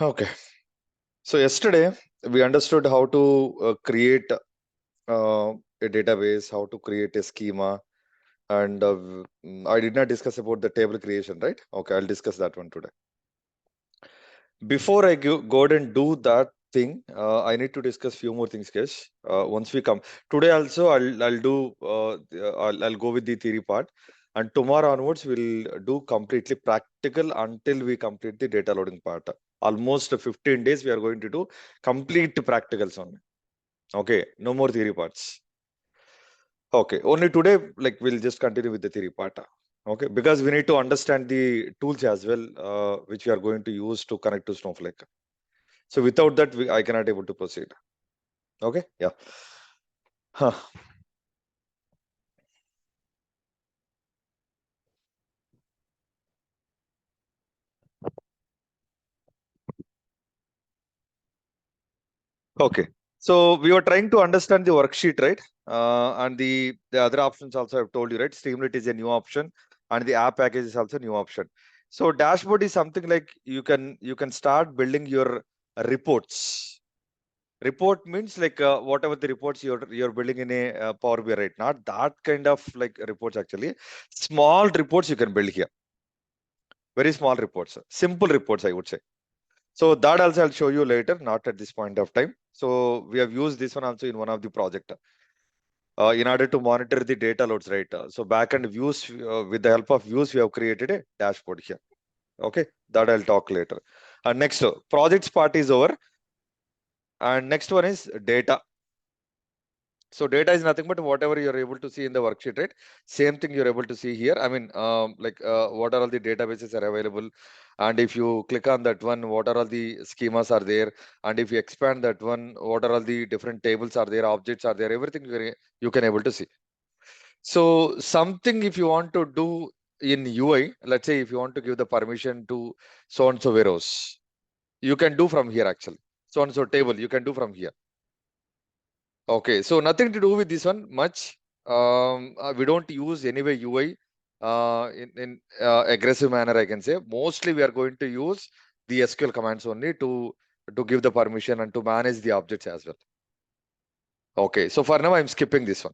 Okay. So yesterday we understood how to create a database, how to create a schema, and I did not discuss about the table creation, right? Okay, I'll discuss that one today. Before I go ahead and do that thing, I need to discuss few more things, guys. Once we come today, also I'll do I'll go with the theory part, and tomorrow onwards we'll do completely practical until we complete the data loading part. Almost 15 days we are going to do complete practicals only. Okay, no more theory parts. Okay, only today, like we'll just continue with the theory part. Okay, because we need to understand the tools as well, which we are going to use to connect to Snowflake. So without that, I cannot able to proceed. Okay, yeah. Huh. Okay. So we were trying to understand the worksheet, right? And the other options also I've told you, right? Streamlit is a new option, and the app package is also a new option. So dashboard is something like you can start building your reports. Report means like whatever the reports you're building in a Power BI, right? Not that kind of like reports actually. Small reports you can build here. Very small reports, simple reports, I would say. So that also I'll show you later, not at this point of time. So we have used this one also in one of the project in order to monitor the data loads, right? So backend views, with the help of views, we have created a dashboard here. Okay, that I'll talk later. And next, projects part is over. And next one is data. So data is nothing but whatever you're able to see in the worksheet, right? Same thing you're able to see here. I mean, what are all the databases are available? And if you click on that one, what are all the schemas are there? And if you expand that one, what are all the different tables are there, objects are there, everything you can able to see. So something if you want to do in UI, let's say if you want to give the permission to so and so warehouse, you can do from here actually. So and so table, you can do from here. Okay, so nothing to do with this one much. We don't use anyway UI in aggressive manner, I can say. Mostly we are going to use the SQL commands only to give the permission and to manage the objects as well. Okay, so for now I'm skipping this one.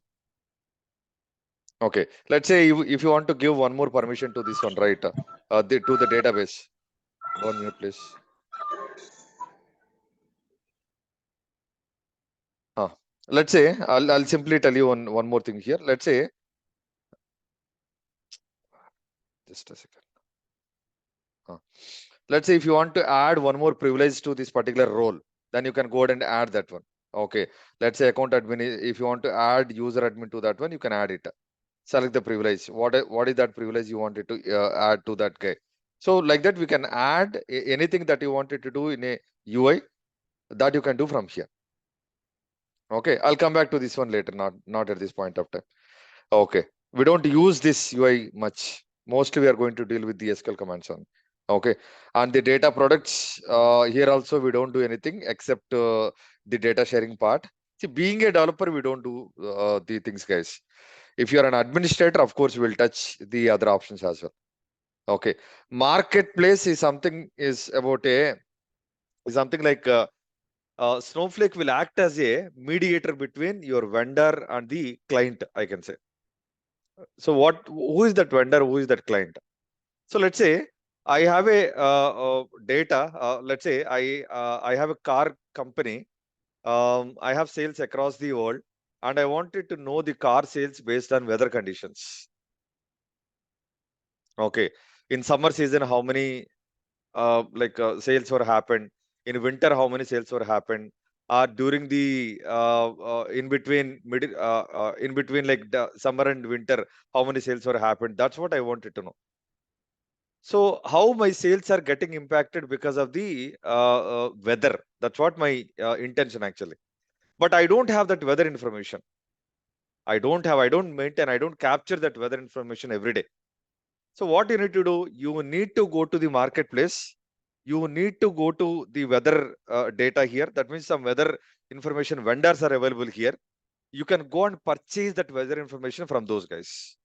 Okay, let's say if you want to give one more permission to this one, right? To the database. Go on mute, please. Let's say I'll simply tell you one more thing here. Let's say just a second. Let's say if you want to add one more privilege to this particular role, then you can go ahead and add that one. Okay. Let's say account admin, if you want to add user admin to that one, you can add it. Select the privilege. What is that privilege you wanted to add to that guy? So like that, we can add anything that you wanted to do in a UI that you can do from here. Okay. I'll come back to this one later, not at this point of time. Okay. We don't use this UI much. Mostly we are going to deal with the SQL commands on. Okay. And the data products, here also we don't do anything except the data sharing part. See, being a developer, we don't do the things, guys. If you're an administrator, of course, we'll touch the other options as well. Okay. Marketplace is something something like Snowflake will act as a mediator between your vendor and the client, I can say. So who is that vendor? Who is that client? So let's say I have a data. Let's say I have a car company. I have sales across the world, and I wanted to know the car sales based on weather conditions. Okay, in summer season, how many sales were happened? In winter, how many sales were happened? During the in between like the summer and winter, how many sales were happened? That's what I wanted to know. So how my sales are getting impacted because of the weather? That's what my intention actually. But I don't have that weather information. I don't maintain, I don't capture that weather information every day. So what you need to do, you need to go to the marketplace. You need to go to the weather data here. That means some weather information vendors are available here. You can go and purchase that weather information from those guys.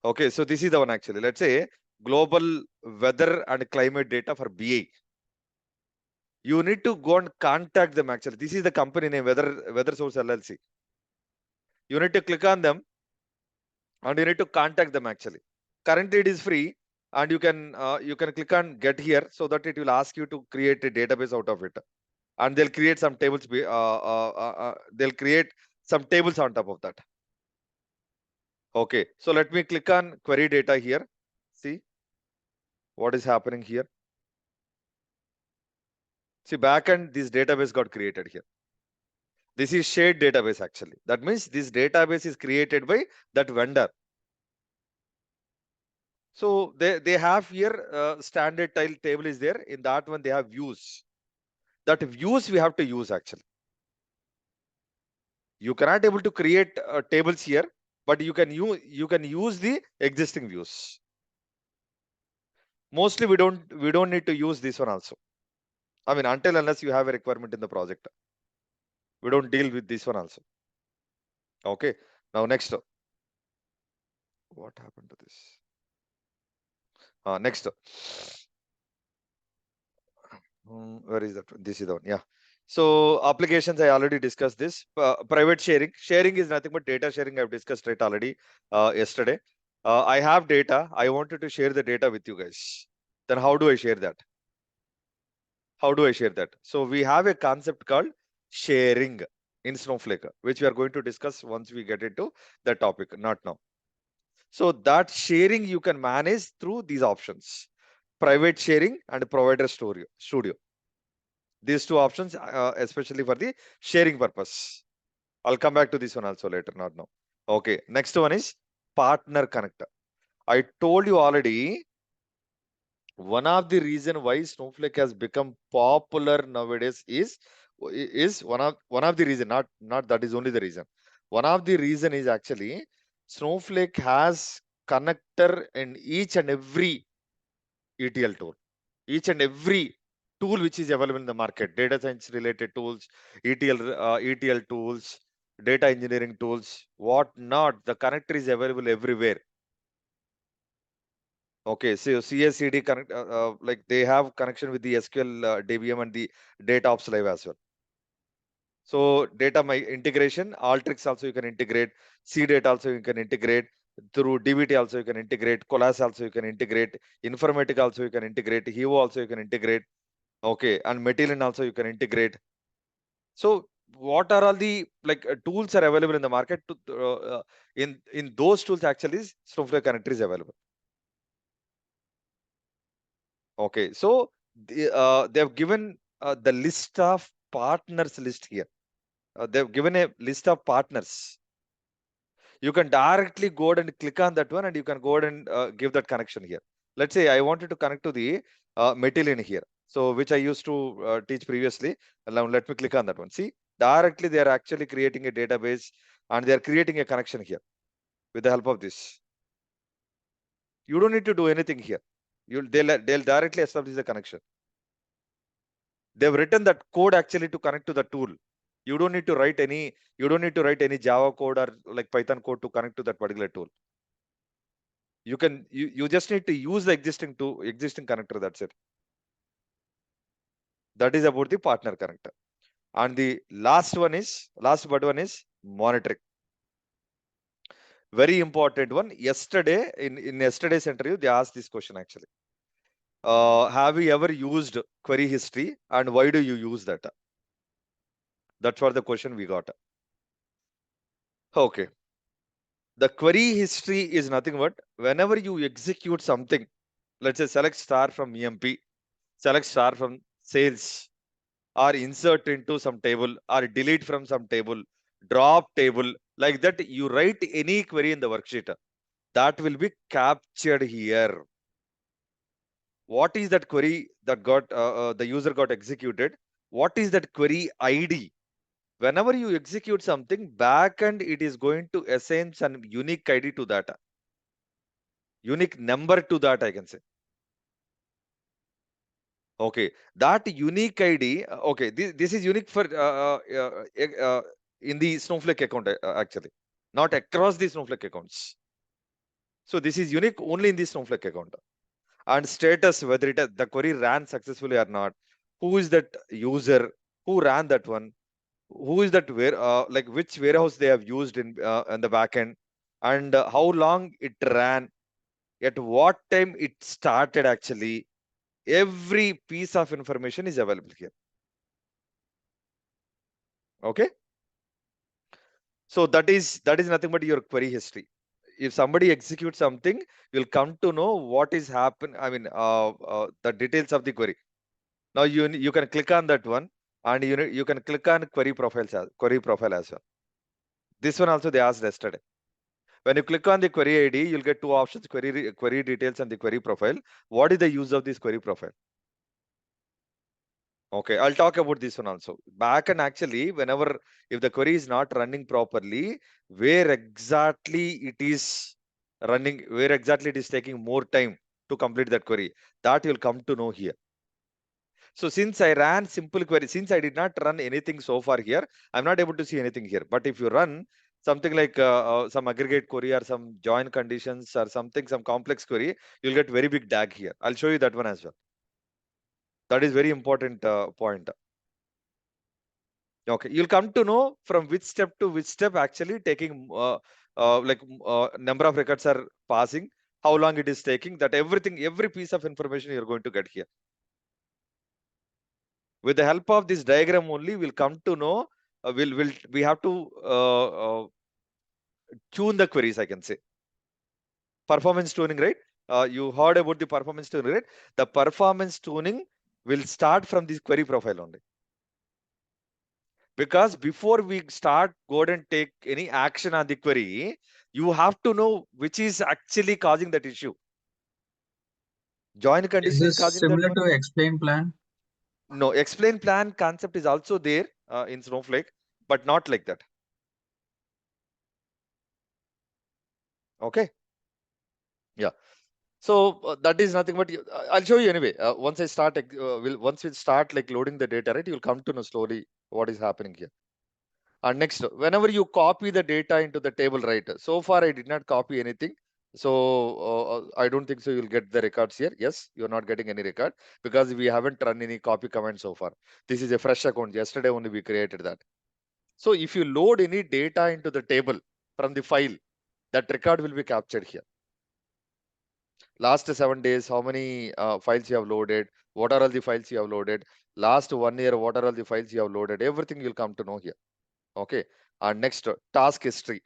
Okay, so this is the one actually. Let's say global weather and climate data for BA. You need to go and contact them actually. This is the company name, Weather Source LLC. You need to click on them and you need to contact them actually. Currently it is free, and you can click on get here, so that it will ask you to create a database out of it, and they'll create some tables. They'll create some tables on top of that. Okay, so let me click on query data here. See what is happening here. See, backend, this database got created here. This is shared database actually. That means this database is created by that vendor. So they have here standard table is there. In that one they have views. That views we have to use actually. You cannot able to create tables here, but you can use the existing views. Mostly we don't need to use this one also. I mean, until unless you have a requirement in the project, we don't deal with this one also. Okay. Now next, what happened to this? Next, where is that? This is the one. Yeah. So applications, I already discussed this. Private sharing. Sharing is nothing but data sharing. I've discussed it already yesterday. I have data. I wanted to share the data with you guys. Then how do I share that? How do I share that? So we have a concept called sharing in Snowflake, which we are going to discuss once we get into the topic, not now. So that sharing you can manage through these options: private sharing and provider studio. These two options, especially for the sharing purpose. I'll come back to this one also later, not now. Okay, next one is partner connector. I told you already, one of the reason why Snowflake has become popular nowadays is one of the reason, not that is only the reason. One of the reason is actually Snowflake has connector in each and every ETL tool, each and every tool which is available in the market, data science related tools, ETL tools, data engineering tools, what not. The connector is available everywhere. Okay, so CSCD connect, like they have connection with the SQL DBM and the data ops live as well. So data integration, Alteryx also you can integrate, CData also you can integrate, through DBT also you can integrate, Colas also you can integrate, Informatica also you can integrate, Hivo also you can integrate. Okay, and Matillion also you can integrate. So what are all the tools are available in the market? In those tools actually Snowflake connector is available. Okay, so they have given the list of partners list here. They've given a list of partners. You can directly go ahead and click on that one, and you can go ahead and give that connection here. Let's say I wanted to connect to the Matillion here, so which I used to teach previously. Now let me click on that one. See, directly they are actually creating a database, and they are creating a connection here with the help of this. You don't need to do anything here. They'll directly establish the connection. They've written that code actually to connect to the tool. You don't need to write any Java code or like Python code to connect to that particular tool. You just need to use the existing connector. That's it. That is about the partner connector. And the last but one is monitoring. Very important one. Yesterday, in yesterday's interview, they asked this question actually. Have you ever used query history, and why do you use that? That's what the question we got. Okay. The query history is nothing but whenever you execute something, let's say select star from EMP, select star from sales, or insert into some table, or delete from some table, drop table, like that, you write any query in the worksheet, that will be captured here. What is that query that got the user got executed? What is that query ID? Whenever you execute something, backend it is going to assign some unique ID to that, unique number to that, I can say. Okay, that unique ID. Okay, this is unique for in the Snowflake account actually, not across the Snowflake accounts. So this is unique only in the Snowflake account. and status, whether the query ran successfully or not. Who is that user? Who ran that one? Who is that like which warehouse they have used in the backend, and how long it ran, at what time it started actually. Every piece of information is available here. Okay. So that is nothing but your query history. If somebody executes something, you'll come to know what is happen. I mean, the details of the query. Now you can click on that one, and you can click on query profile as well. This one also they asked yesterday. When you click on the query ID, you'll get two options: query details and the query profile. What is the use of this query profile? Okay, I'll talk about this one also. Back and actually, whenever if the query is not running properly, where exactly it is running, where exactly it is taking more time to complete that query, that you'll come to know here. So since I ran simple query, since I did not run anything so far here, I'm not able to see anything here. But if you run something like some aggregate query or some join conditions or something, some complex query, you'll get very big DAG here. I'll show you that one as well. That is very important point. Okay, you'll come to know from which step to which step actually taking number of records are passing, how long it is taking, that everything, every piece of information you're going to get here. With the help of this diagram only, we'll come to know, we have to tune the queries, I can say. Performance tuning, right? You heard about the performance tuning, right? The performance tuning will start from this query profile only. Because before we start go and take any action on the query, you have to know which is actually causing that issue. Join Is condition is this causing that similar one. to explain plan? No, explain plan concept is also there in Snowflake, but not like that. Okay. Yeah. So that is nothing but I'll show you anyway. Once I start, once we start like loading the data, right, you'll come to know slowly what is happening here. And next, whenever you copy the data into the table, right? So far, I did not copy anything. So I don't think so. You'll get the records here. Yes, you're not getting any record because we haven't run any copy command so far. This is a fresh account. Yesterday only we created that. So if you load any data into the table from the file, that record will be captured here. Last 7 days, how many files you have loaded? What are all the files you have loaded? Last 1 year, what are all the files you have loaded? Everything you'll come to know here. Okay. And next, task history.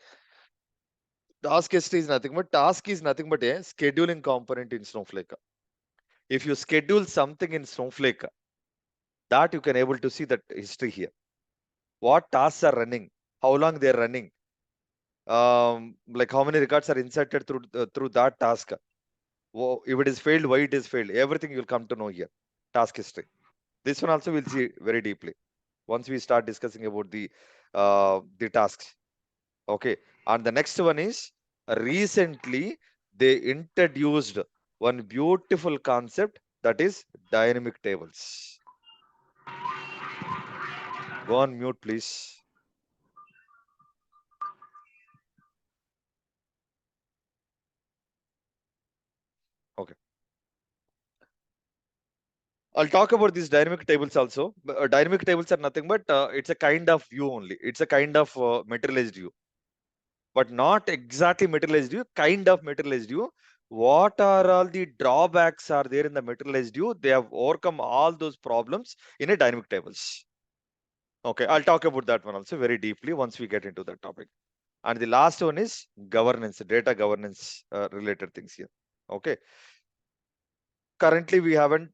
Task history is nothing but a scheduling component in Snowflake. If you schedule something in Snowflake, that you can able to see that history here. What tasks are running, how long they are running, like how many records are inserted through that task. If it is failed, why it is failed. Everything you'll come to know here. Task history. This one also we'll see very deeply once we start discussing about the tasks. Okay, and the next one is recently they introduced one beautiful concept, that is dynamic tables. Go on mute, please. Okay, I'll talk about these dynamic tables also. Dynamic tables are nothing but it's a kind of view only. It's a kind of materialized view, but not exactly materialized view, kind of materialized view. What are all the drawbacks are there in the materialized view? They have overcome all those problems in a dynamic tables. Okay, I'll talk about that one also very deeply once we get into that topic. And the last one is governance, data governance related things here. Okay. Currently, we haven't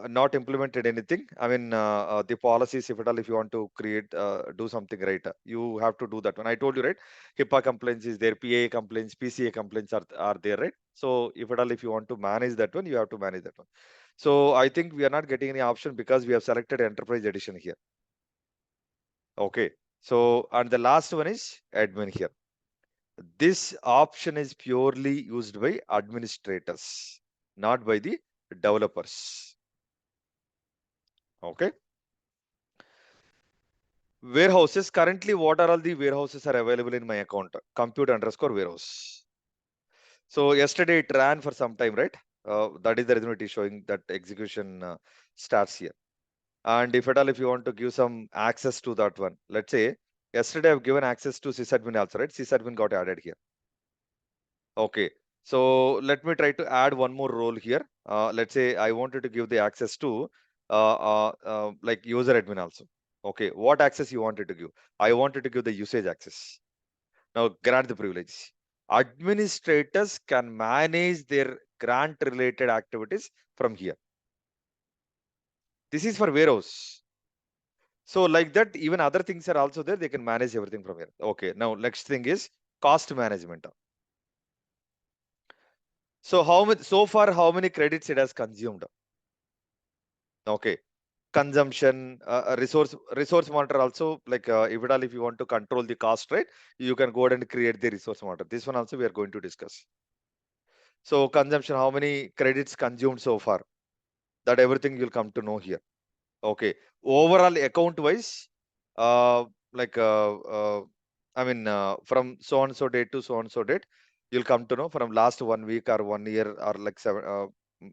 not implemented anything. I mean, the policies, if at all, if you want to create, do something right, you have to do that one. I told you, right? HIPAA complaints is there, PA complaints, PCA complaints are there, right? So if at all, if you want to manage that one, you have to manage that one. So I think we are not getting any option because we have selected enterprise edition here. Okay. So, and the last one is admin here. This option is purely used by administrators, not by the developers. Okay. Warehouses. Currently, what are all the warehouses are available in my account? Compute _ warehouse. So yesterday it ran for some time, right? That is the reason it is showing that execution starts here. And if at all, if you want to give some access to that one, let's say yesterday I've given access to sysadmin also, right? Sysadmin got added here. Okay. So let me try to add one more role here. Let's say I wanted to give the access to like user admin also. Okay. What access you wanted to give? I wanted to give the usage access. Now grant the privilege. Administrators can manage their grant related activities from here. This is for warehouse. So like that, even other things are also there. They can manage everything from here. Okay. Now next thing is cost management. So how much so far? How many credits it has consumed? Okay. Consumption, resource monitor also, like if at all, if you want to control the cost, right, you can go ahead and create the resource monitor. This one also we are going to discuss. So consumption, how many credits consumed so far? That everything you'll come to know here. Okay. Overall account wise, uh, like I mean, from so and so date to so and so date, you'll come to know from last 1 week or 1 year or like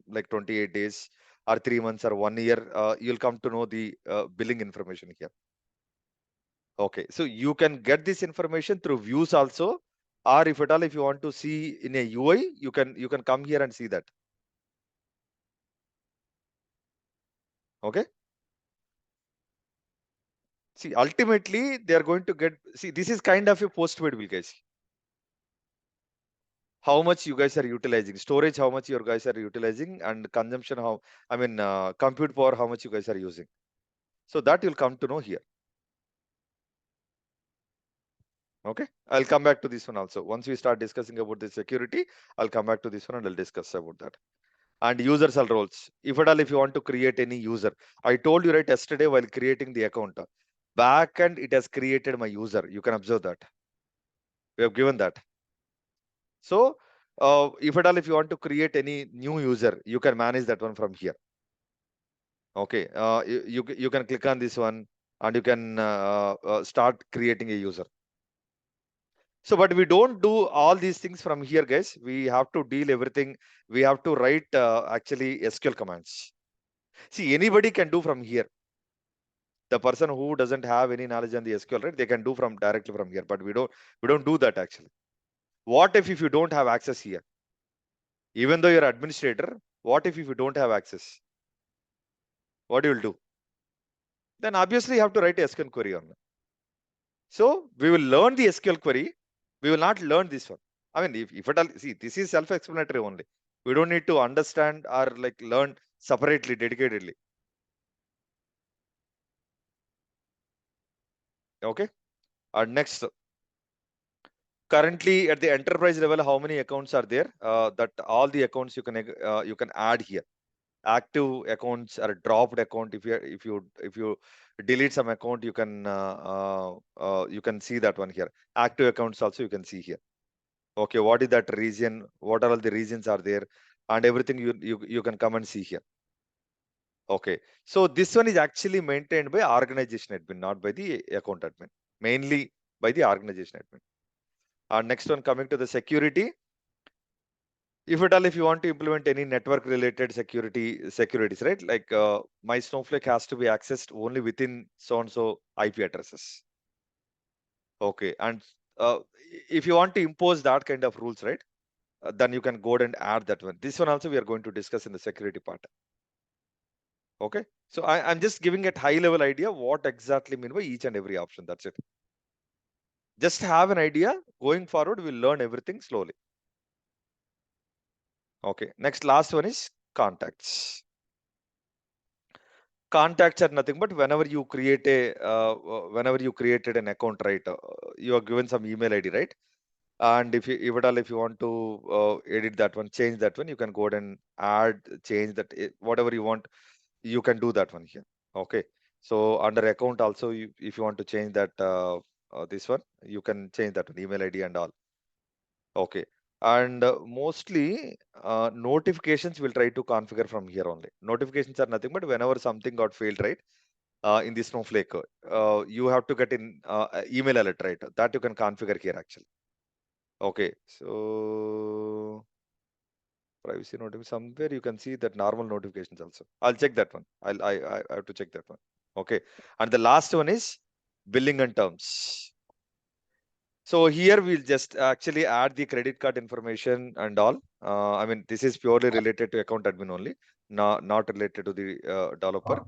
like 28 days or 3 months or 1 year. You'll come to know the billing information here. Okay, so you can get this information through views also, or if at all, if you want to see in a UI, you can come here and see that. Okay. See, ultimately, they are going to get. See, this is kind of a post-paid bill, guys. How much you guys are utilizing, storage, how much you guys are utilizing, and consumption, how, I mean, compute power, how much you guys are using. So that you'll come to know here. Okay, I'll come back to this one also. Once we start discussing about the security, I'll come back to this one and I'll discuss about that. And users and roles. If at all, if you want to create any user, I told you right yesterday while creating the account, backend it has created my user. You can observe that. We have given that. So if at all, if you want to create any new user, you can manage that one from here. Okay, you can click on this one and you can start creating a user. So, but we don't do all these things from here, guys. We have to deal everything. We have to write actually SQL commands. See, anybody can do from here. The person who doesn't have any knowledge on the SQL, right? They can do from directly from here, but we don't do that actually. What if you don't have access here? Even though you're administrator, what if you don't have access? What you will do? Then obviously you have to write a SQL query on it. So we will learn the SQL query. We will not learn this one. I mean, if at all, see, this is self-explanatory only. We don't need to understand or like learn separately, dedicatedly. Okay. And next, currently at the enterprise level, how many accounts are there? That all the accounts you can add here. Active accounts or dropped account. If you delete some account, you can see that one here. Active accounts also you can see here. Okay, what is that region? What are all the regions are there? And everything you can come and see here. Okay, so this one is actually maintained by organization admin, not by the account admin. Mainly by the organization admin. And next one, coming to the security. If at all, if you want to implement any network related securities, right? Like my Snowflake has to be accessed only within so and so IP addresses. Okay, and if you want to impose that kind of rules, right? Then you can go ahead and add that one. This one also we are going to discuss in the security part. Okay, so I'm just giving a high level idea what exactly mean by each and every option. That's it. Just have an idea. Going forward, we'll learn everything slowly. Okay, next last one is contacts. Contacts are nothing but whenever you create whenever you created an account, right? You are given some email ID, right? And if at all, if you want to edit that one, change that one, you can go ahead and add, change that, whatever you want, you can do that one here. Okay, so under account also, if you want to change that this one, you can change that one, email ID and all. Okay, and mostly notifications will try to configure from here only. Notifications are nothing but whenever something got failed, right? In the Snowflake, you have to get in email alert, right? That you can configure here actually. Okay, so Privacy notification. Somewhere you can see that normal notifications also. I'll check that one. I have to check that one. Okay. And the last one is billing and terms. So here we'll just actually add the credit card information and all. I mean, this is purely related to account admin only, not related to the developer,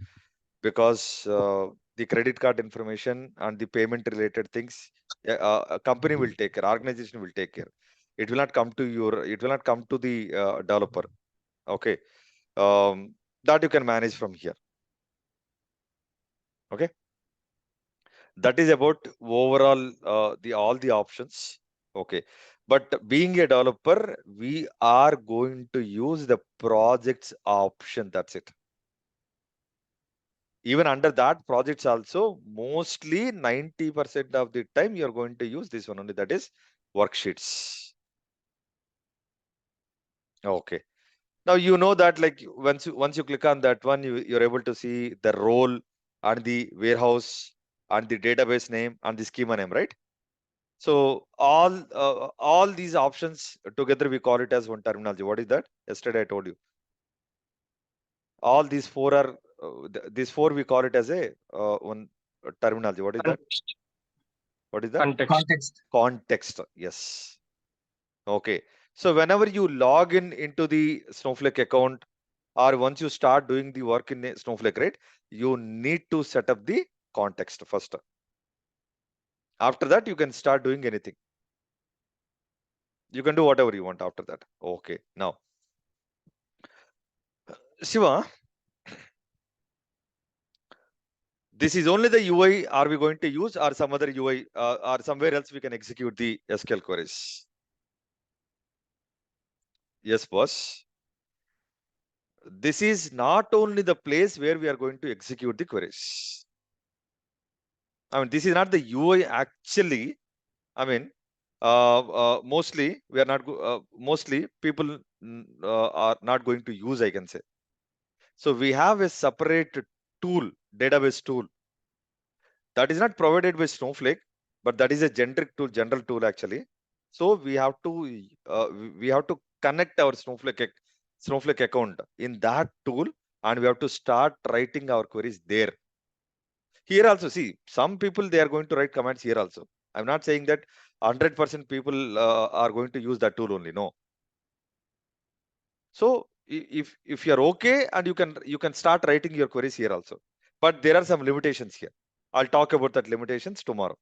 because the credit card information and the payment related things, a company will take care, organization will take care. It will not come to the developer. Okay. That you can manage from here. Okay. That is about overall all the options. Okay. But being a developer, we are going to use the projects option. That's it. Even under that projects also, mostly 90% of the time you're going to use this one only, that is worksheets. Okay. Now you know that, like, once you click on that one, you're able to see the role and the warehouse and the database name and the schema name, right? So all these options together, we call it as one terminology. What is that? Yesterday I told you. All these four are these four we call it as a one terminology. What is that? What is that? Context. Context. Yes. Okay. So whenever you log into the Snowflake account, or once you start doing the work in Snowflake, right, you need to set up the context first. After that, you can start doing anything. You can do whatever you want after that. Okay. Now, Shiva, this is only the UI are we going to use, or some other UI, or somewhere else we can execute the SQL queries? Yes, boss. This is not only the place where we are going to execute the queries. I mean, this is not the UI actually. I mean, mostly we are not. Mostly people are not going to use, I can say. So we have a separate tool, database tool, that is not provided by Snowflake, but that is a general tool actually. So we have to connect our Snowflake account in that tool, and we have to start writing our queries there. Here also, see, some people, they are going to write comments here also. I'm not saying that 100% people are going to use that tool only. No. So if you're okay, and you can start writing your queries here also, but there are some limitations here. I'll talk about that limitations tomorrow.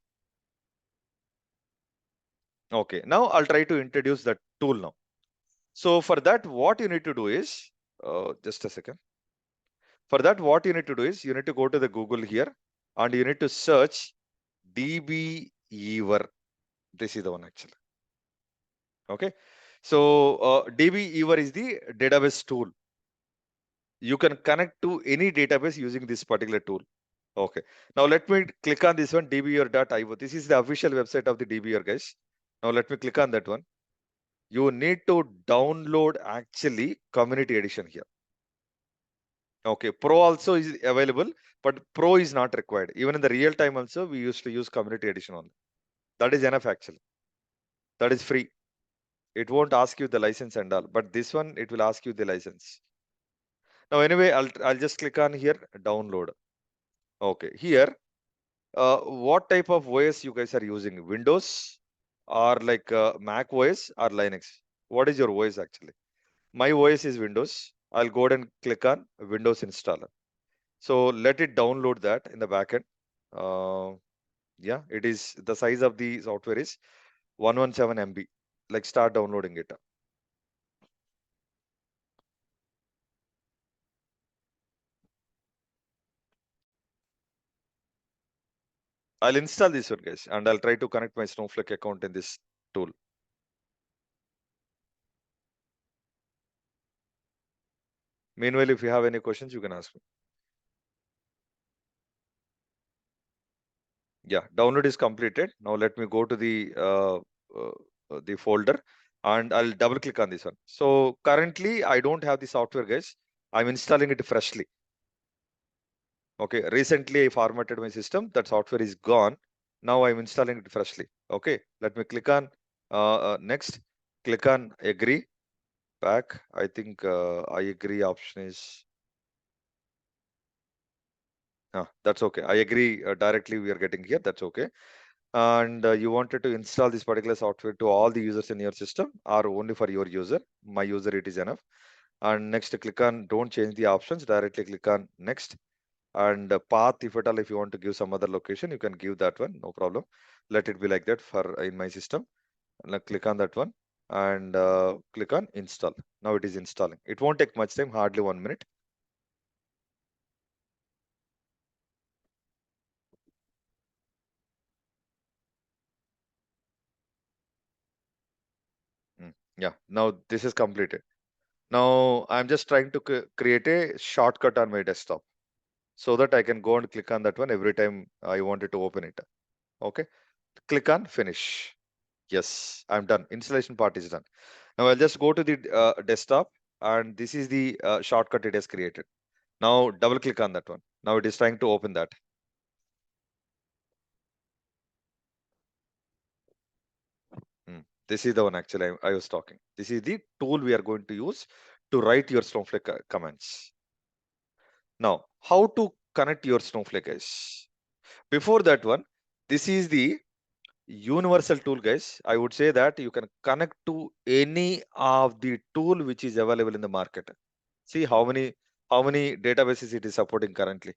Okay, now I'll try to introduce that tool now. So for that, what you need to do is, just a second. For that, what you need to do is, you need to go to the Google here, and you need to search DBeaver. This is the one actually. Okay. So DBeaver is the database tool. You can connect to any database using this particular tool. Okay. Now let me click on this one, dbeaver.io. This is the official website of the DBeaver, guys. Now let me click on that one. You need to download actually community edition here. Okay, Pro also is available, but Pro is not required. Even in the real time also, we used to use community edition only. That is enough actually. That is free. It won't ask you the license and all, but this one, it will ask you the license. Now anyway, I'll just click on here, download. Okay, here, what type of OS you guys are using? Windows or like Mac OS or Linux? What is your OS actually? My OS is Windows. I'll go ahead and click on Windows installer. So let it download that in the backend. Yeah, it is, the size of the software is 117 MB. Like, start downloading it. I'll install this one, guys, and I'll try to connect my Snowflake account in this tool. Meanwhile, if you have any questions, you can ask me. Yeah, download is completed. Now let me go to the folder, and I'll double click on this one. So currently I don't have the software, guys. I'm installing it freshly. Okay, recently I formatted my system. That software is gone. Now I'm installing it freshly. Okay, let me click on next. Click on agree. back. I think I agree option is, that's okay. I agree directly we are getting here. That's okay. And you wanted to install this particular software to all the users in your system or only for your user. My user, it is enough. And next, click on don't change the options. Directly click on next. And path, if at all, if you want to give some other location, you can give that one. No problem. Let it be like that for in my system. Now click on that one and click on install. Now it is installing. It won't take much time, hardly 1 minute. Yeah, now this is completed. Now I'm just trying to create a shortcut on my desktop so that I can go and click on that one every time I wanted to open it. Okay, click on finish. Yes, I'm done. Installation part is done. Now I'll just go to the desktop and this is the shortcut it has created. Now double click on that one. Now it is trying to open that. This is the one actually I was talking. This is the tool we are going to use to write your Snowflake commands. Now, how to connect your Snowflake, guys? Before that one, this is the universal tool, guys. I would say that you can connect to any of the tool which is available in the market. See how many databases it is supporting currently.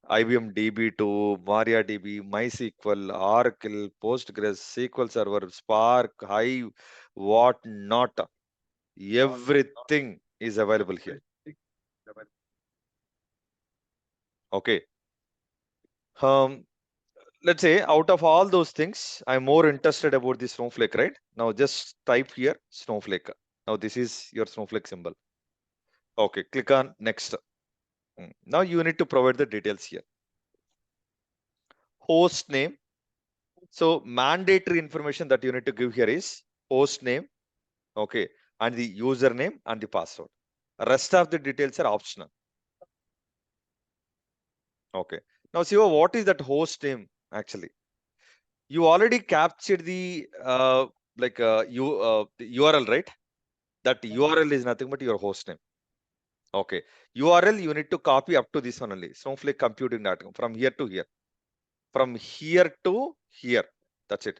IBM DB2, MariaDB, MySQL, Oracle, Postgres, SQL Server, Spark, Hive, what not. Everything is available here. Okay. Um, let's say out of all those things, I'm more interested about the Snowflake, right? Now just type here Snowflake. Now this is your Snowflake symbol. Okay, click on next. Now you need to provide the details here. Host name. So mandatory information that you need to give here is host name, okay, and the username and the password. Rest of the details are optional. Okay. Now, Siva, what is that host name actually? You already captured the the URL, right? That URL is nothing but your host name. Okay. URL you need to copy up to this one only. Snowflakecomputing.com from here to here. From here to here. That's it.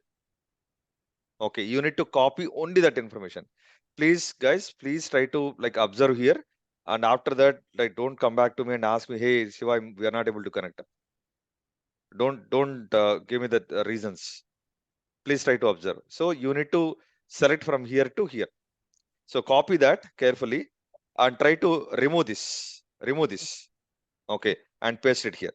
Okay. You need to copy only that information. Please, guys, please try to like observe here. And after that, like don't come back to me and ask me, hey, Shiva, we are not able to connect. Don't give me the reasons. Please try to observe. So you need to select from here to here. So copy that carefully and try to remove this. Remove this. Okay, and paste it here.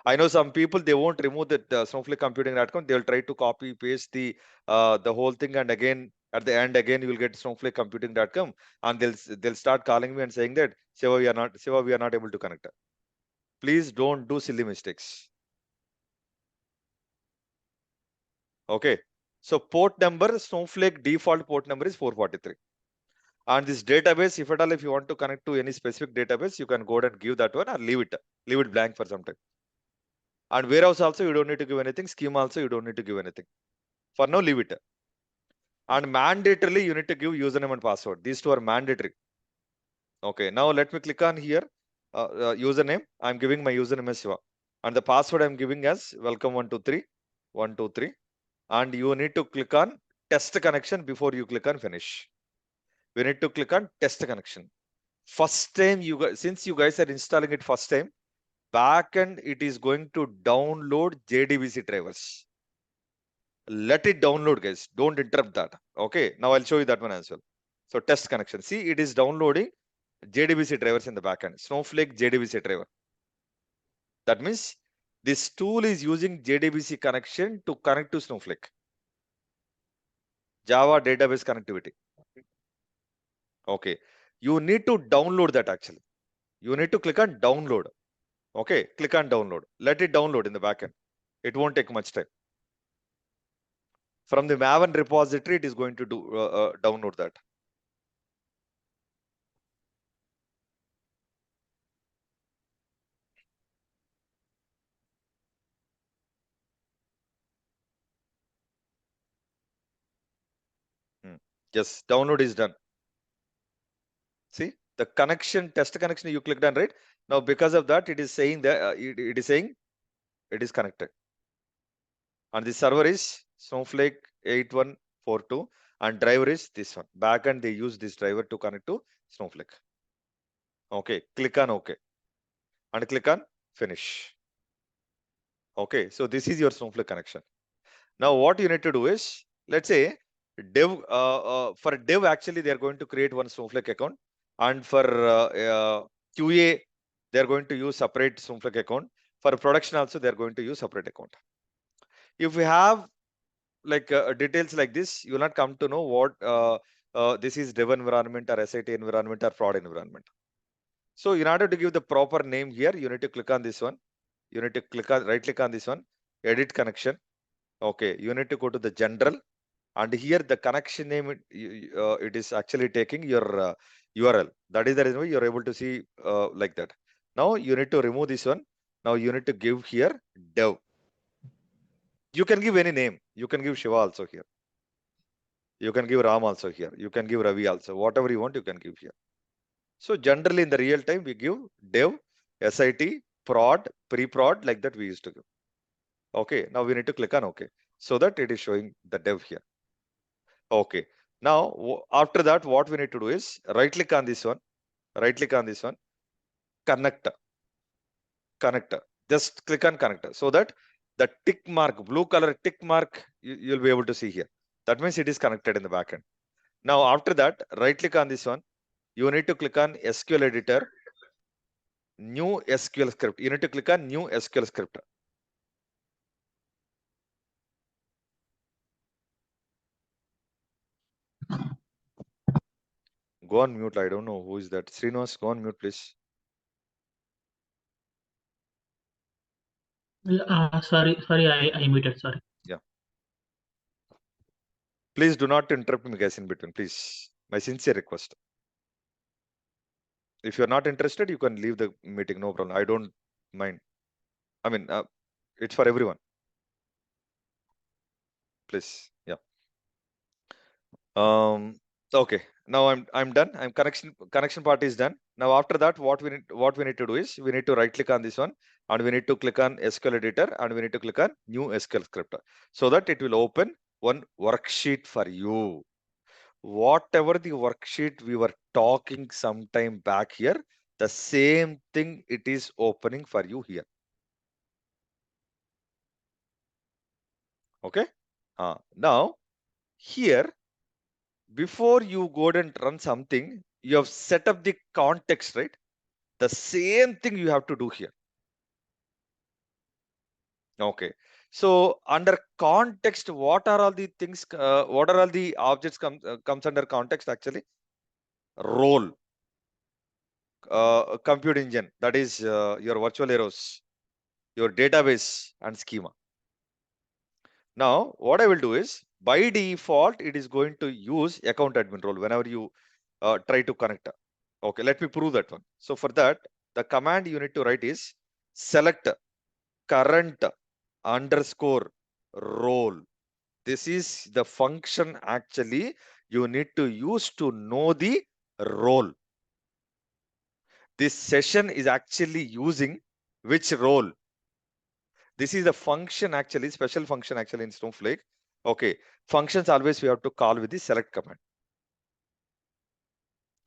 I know some people they won't remove that snowflakecomputing.com. They'll try to copy paste the whole thing, and again at the end again you will get snowflakecomputing.com, and they'll start calling me and saying that Shiva, we are not able to connect. Please don't do silly mistakes. Okay. So port number, Snowflake default port number is 443. And this database, if at all, if you want to connect to any specific database, you can go ahead and give that one or leave it blank for some time. And warehouse also, you don't need to give anything. Scheme also, you don't need to give anything. For now, leave it. And mandatorily, you need to give username and password. These two are mandatory. Okay. Now let me click on here. Username. I'm giving my username as Shiva. And the password I'm giving as welcome123. 123. And you need to click on test connection before you click on finish. We need to click on test connection. First time you guys, since you guys are installing it first time, backend it is going to download JDBC drivers. Let it download, guys. Don't interrupt that. Okay. Now I'll show you that one as well. So test connection. See, it is downloading JDBC drivers in the backend. Snowflake JDBC driver. That means this tool is using JDBC connection to connect to Snowflake. Java database connectivity. Okay. You need to download that actually. You need to click on download. Okay. Click on download. Let it download in the backend. It won't take much time. From the Maven repository, it is going to do download that. Yes, download is done. See the connection, test connection you clicked on, right? Now because of that, it is saying that it is saying it is connected. And the server is Snowflake 8142 and driver is this one. Backend they use this driver to connect to Snowflake. Okay, click on OK and click on finish. Okay, so this is your Snowflake connection. Now what you need to do is, let's say dev for dev actually they are going to create one Snowflake account, and for QA they are going to use separate Snowflake account. For production also they are going to use separate account. If we have like details like this, you will not come to know what this is dev environment or SIT environment or prod environment. So in order to give the proper name here, you need to click on this one. You need to click on right click on this one, edit connection. Okay, you need to go to the general, and here the connection name it is actually taking your URL. That is the reason why you're able to see like that. Now you need to remove this one. Now you need to give here dev. You can give any name. You can give Shiva also here. You can give Ram also here. You can give Ravi also. Whatever you want, you can give here. So generally in the real time, we give dev, SIT, prod, pre-prod, like that we used to give. Okay, now we need to click on OK, so that it is showing the dev here. Okay, now after that, what we need to do is right click on this one, connect, just click on connector, so that the tick mark, blue color tick mark, you'll be able to see here. That means it is connected in the backend. Now after that, right click on this one, you need to click on SQL editor, new SQL script. You need to click on new SQL script. Go on mute. I don't know who is that. Srinivas, go on mute, please. Sorry, I muted, sorry. Yeah. Please do not interrupt me, guys, in between. Please. My sincere request. If you're not interested, you can leave the meeting. No problem. I don't mind. I mean, it's for everyone. Please. Yeah. Okay. Now I'm done. Connection part is done. Now after that, what we need to do is we need to right click on this one, and we need to click on SQL editor, and we need to click on new SQL script, so that it will open one worksheet for you. Whatever the worksheet we were talking sometime back here, the same thing it is opening for you here. Okay. Now here, before you go and run something, you have set up the context, right? The same thing you have to do here. Okay. So under context, what are all the things? What are all the objects comes under context actually? Role, compute engine, that is your virtual arrows, your database and schema. Now what I will do is, by default it is going to use account admin role whenever you try to connect. Okay, let me prove that one. So for that, the command you need to write is select current underscore role. This is the function actually you need to use to know the role. This session is actually using which role? This is the function actually, special function actually in Snowflake. Okay, functions always we have to call with the select command.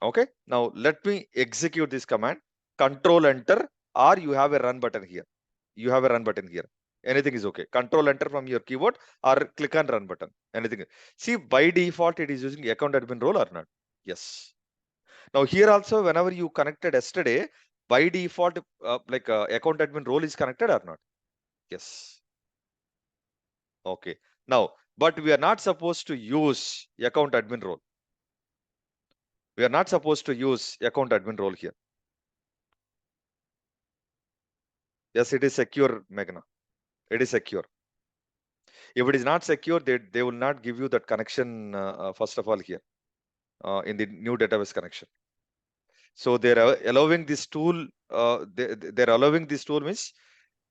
Okay, now let me execute this command. Control enter, or you have a run button here. You have a run button here. Anything is okay. Control enter from your keyboard or click on run button. Anything. See, by default it is using account admin role or not? Yes. Now here also, whenever you connected yesterday, by default account admin role is connected or not? Yes. Okay. Now, but we are not supposed to use account admin role. We are not supposed to use account admin role here. Yes, it is secure, Meghna. It is secure. If it is not secure, they will not give you that connection first of all here in the new database connection. So they're allowing this tool. They're allowing this tool means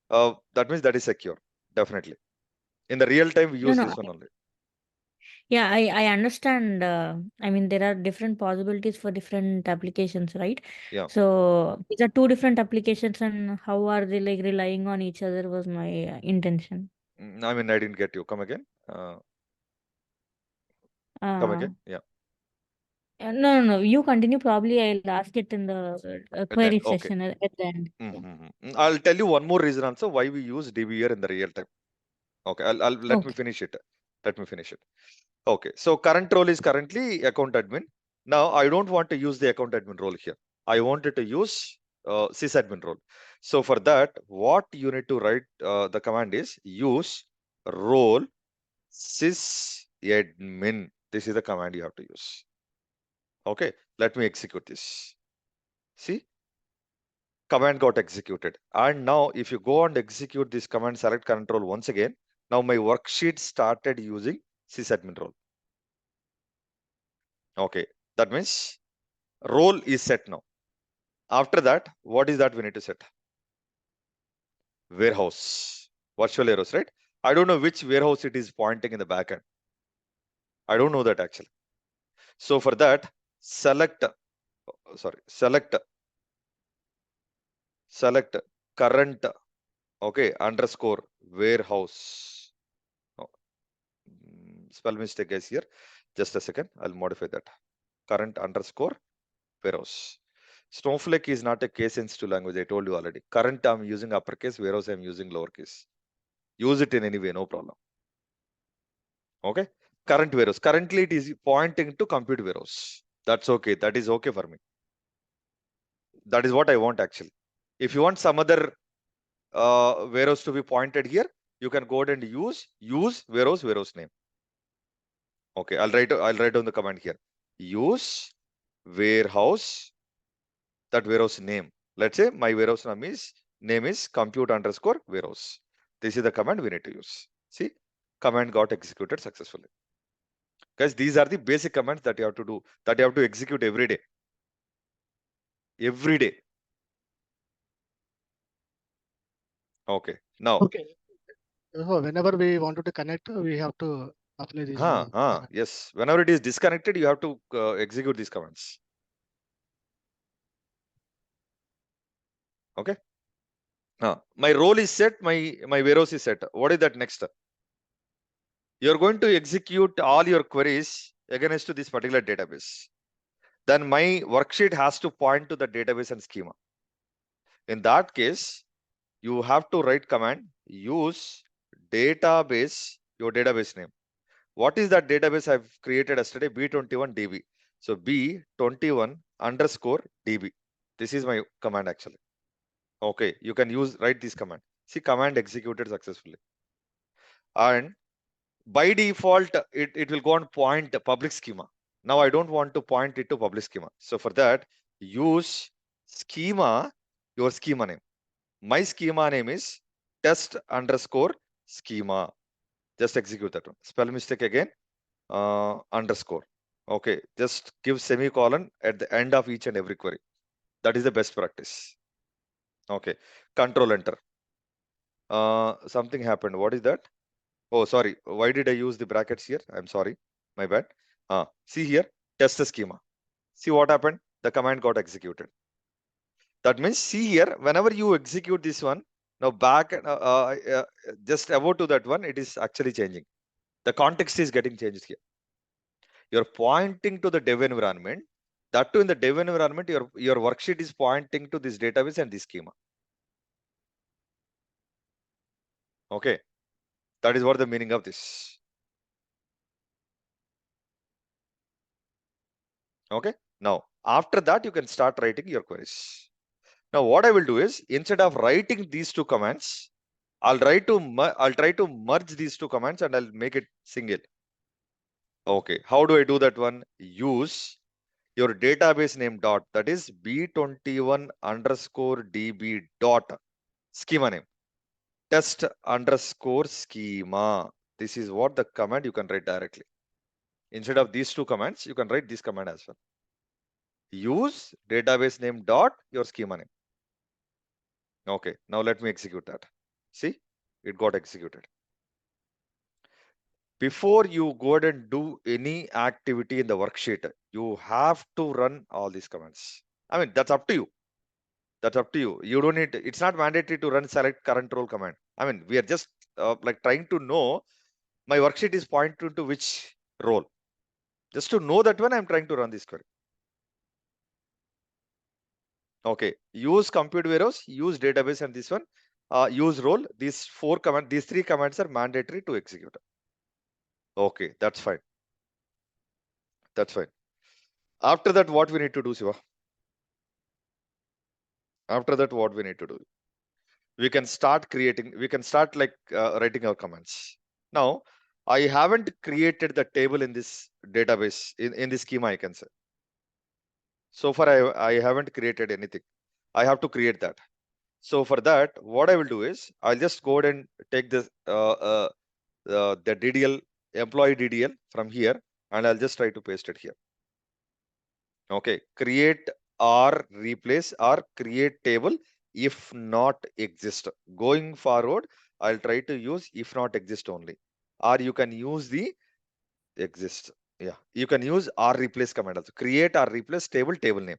that means that is secure. Definitely. In the real time, we use No, this one only. Yeah, I understand. I mean, there are different possibilities for different applications, right? Yeah. So these are two different applications, and how are they like relying on each other was my intention. I mean, I didn't get you. Come again. Come Uh, again. Yeah. no. You continue. Probably I'll ask it in the Then query okay. session at the end. I'll tell you one more reason also why we use DB here in the real time. Okay. I'll let me Okay. finish it. Let me finish it. Okay. So current role is currently account admin. Now I don't want to use the account admin role here. I wanted to use sysadmin role. So for that, what you need to write the command is use role sysadmin. This is the command you have to use. Okay. Let me execute this. See, command got executed. And now if you go and execute this command, select current role once again, now my worksheet started using sysadmin role. Okay. That means role is set now. After that, what is that we need to set? Warehouse, virtual warehouse, right? I don't know which warehouse it is pointing in the backend. I don't know that actually. So for that, select current, okay, underscore warehouse. Oh, spell mistake guys here. Just a second, I'll modify that. Current underscore warehouse. Snowflake is not a case sensitive language. I told you already. Current I'm using uppercase, warehouse I'm using lowercase. Use it in any way, no problem. Okay. Current warehouse. Currently it is pointing to compute warehouse. That's okay. That is okay for me. That is what I want actually. If you want some other warehouse to be pointed here, you can go ahead and use warehouse name. Okay, I'll write down the command here. Use warehouse, that warehouse name. Let's say my warehouse name is compute underscore warehouse. This is the command we need to use. See, command got executed successfully. Guys, these are the basic commands that you have to do, that you have to execute every day. Every day. Okay. Now. Okay. So whenever we wanted to connect, we have to apply this. Command. Yes. Whenever it is disconnected, you have to execute these commands. Okay. My role is set. My warehouse is set. What is that next? You're going to execute all your queries against to this particular database. Then my worksheet has to point to the database and schema. In that case, you have to write command use database, your database name. What is that database I've created yesterday? B21 DB. So B21 underscore DB. This is my command actually. Okay, you can write this command. See, command executed successfully. And by default, it will go and point public schema. Now I don't want to point it to public schema. So for that, use schema, your schema name. My schema name is test underscore schema. Just execute that one. Spell mistake again, underscore. Okay, just give semicolon at the end of each and every query. That is the best practice. Okay, control enter. Something happened. What is that? Oh, sorry. Why did I use the brackets here? I'm sorry. My bad. See here, test the schema. See what happened? The command got executed. That means see here, whenever you execute this one, now back just above to that one, it is actually changing. The context is getting changed here. You're pointing to the dev environment. That too in the dev environment, your worksheet is pointing to this database and this schema. Okay. That is what the meaning of this. Okay. Now, after that, you can start writing your queries. Now, what I will do is instead of writing these two commands, I'll try to merge these two commands and I'll make it single. Okay. How do I do that one? Use your database name dot, that is B21 underscore DB dot schema name. Test underscore schema. This is what the command you can write directly. Instead of these two commands, you can write this command as well. Use database name dot your schema name. Okay, now let me execute that. See, it got executed. before you go ahead and do any activity in the worksheet, you have to run all these commands. I mean, that's up to you. That's up to you. You don't need, it's not mandatory to run select current role command. I mean, we are just like trying to know my worksheet is pointing to which role. Just to know that one, I'm trying to run this query. Okay, use compute warehouse, use database, and this one, use role. These three commands are mandatory to execute. Okay, that's fine. That's fine. After that, what we need to do, Shiva? After that, what we need to do? We can start like writing our commands. Now, I haven't created the table in this database, in this schema, I can say. So far, I haven't created anything. I have to create that. So for that, what I will do is, I'll just go ahead and take this, the DDL, employee DDL from here, and I'll just try to paste it here. Okay, create or replace or create table if not exist. Going forward, I'll try to use if not exist only, or you can use the exist. Yeah, you can use or replace command also. Create or replace table name,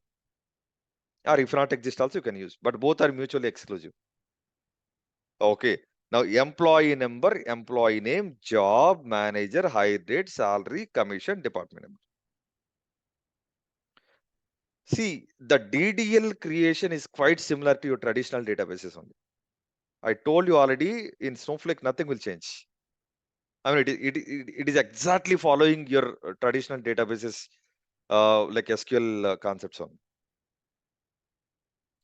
or if not exist also you can use, but both are mutually exclusive. Okay, now employee number, employee name, job, manager, hire date, salary, commission, department number. See, the DDL creation is quite similar to your traditional databases only. I told you already, in Snowflake, nothing will change. I mean, it is exactly following your traditional databases, like SQL concepts on.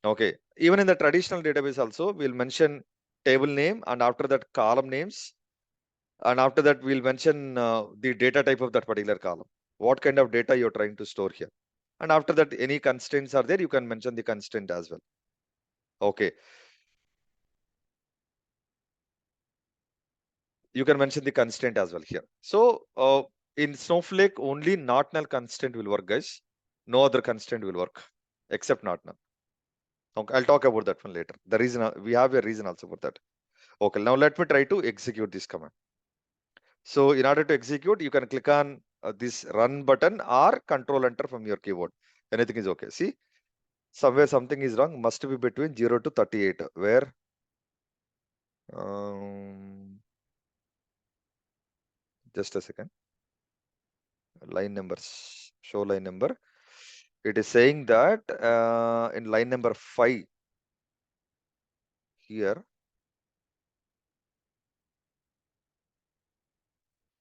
Okay, even in the traditional database also, we'll mention table name, and after that column names, and after that we'll mention the data type of that particular column. What kind of data you're trying to store here. And after that, any constraints are there, you can mention the constraint as well. Okay. You can mention the constraint as well here. So in Snowflake, only not null constraint will work, guys. No other constraint will work except not null. Okay, I'll talk about that one later. The reason, we have a reason also for that. Okay, now let me try to execute this command. So in order to execute, you can click on this run button or control enter from your keyboard. Anything is okay. See, somewhere something is wrong. Must be between 0 to 38. Where? Just a second. Line numbers. Show line number. It is saying that in line number 5 here.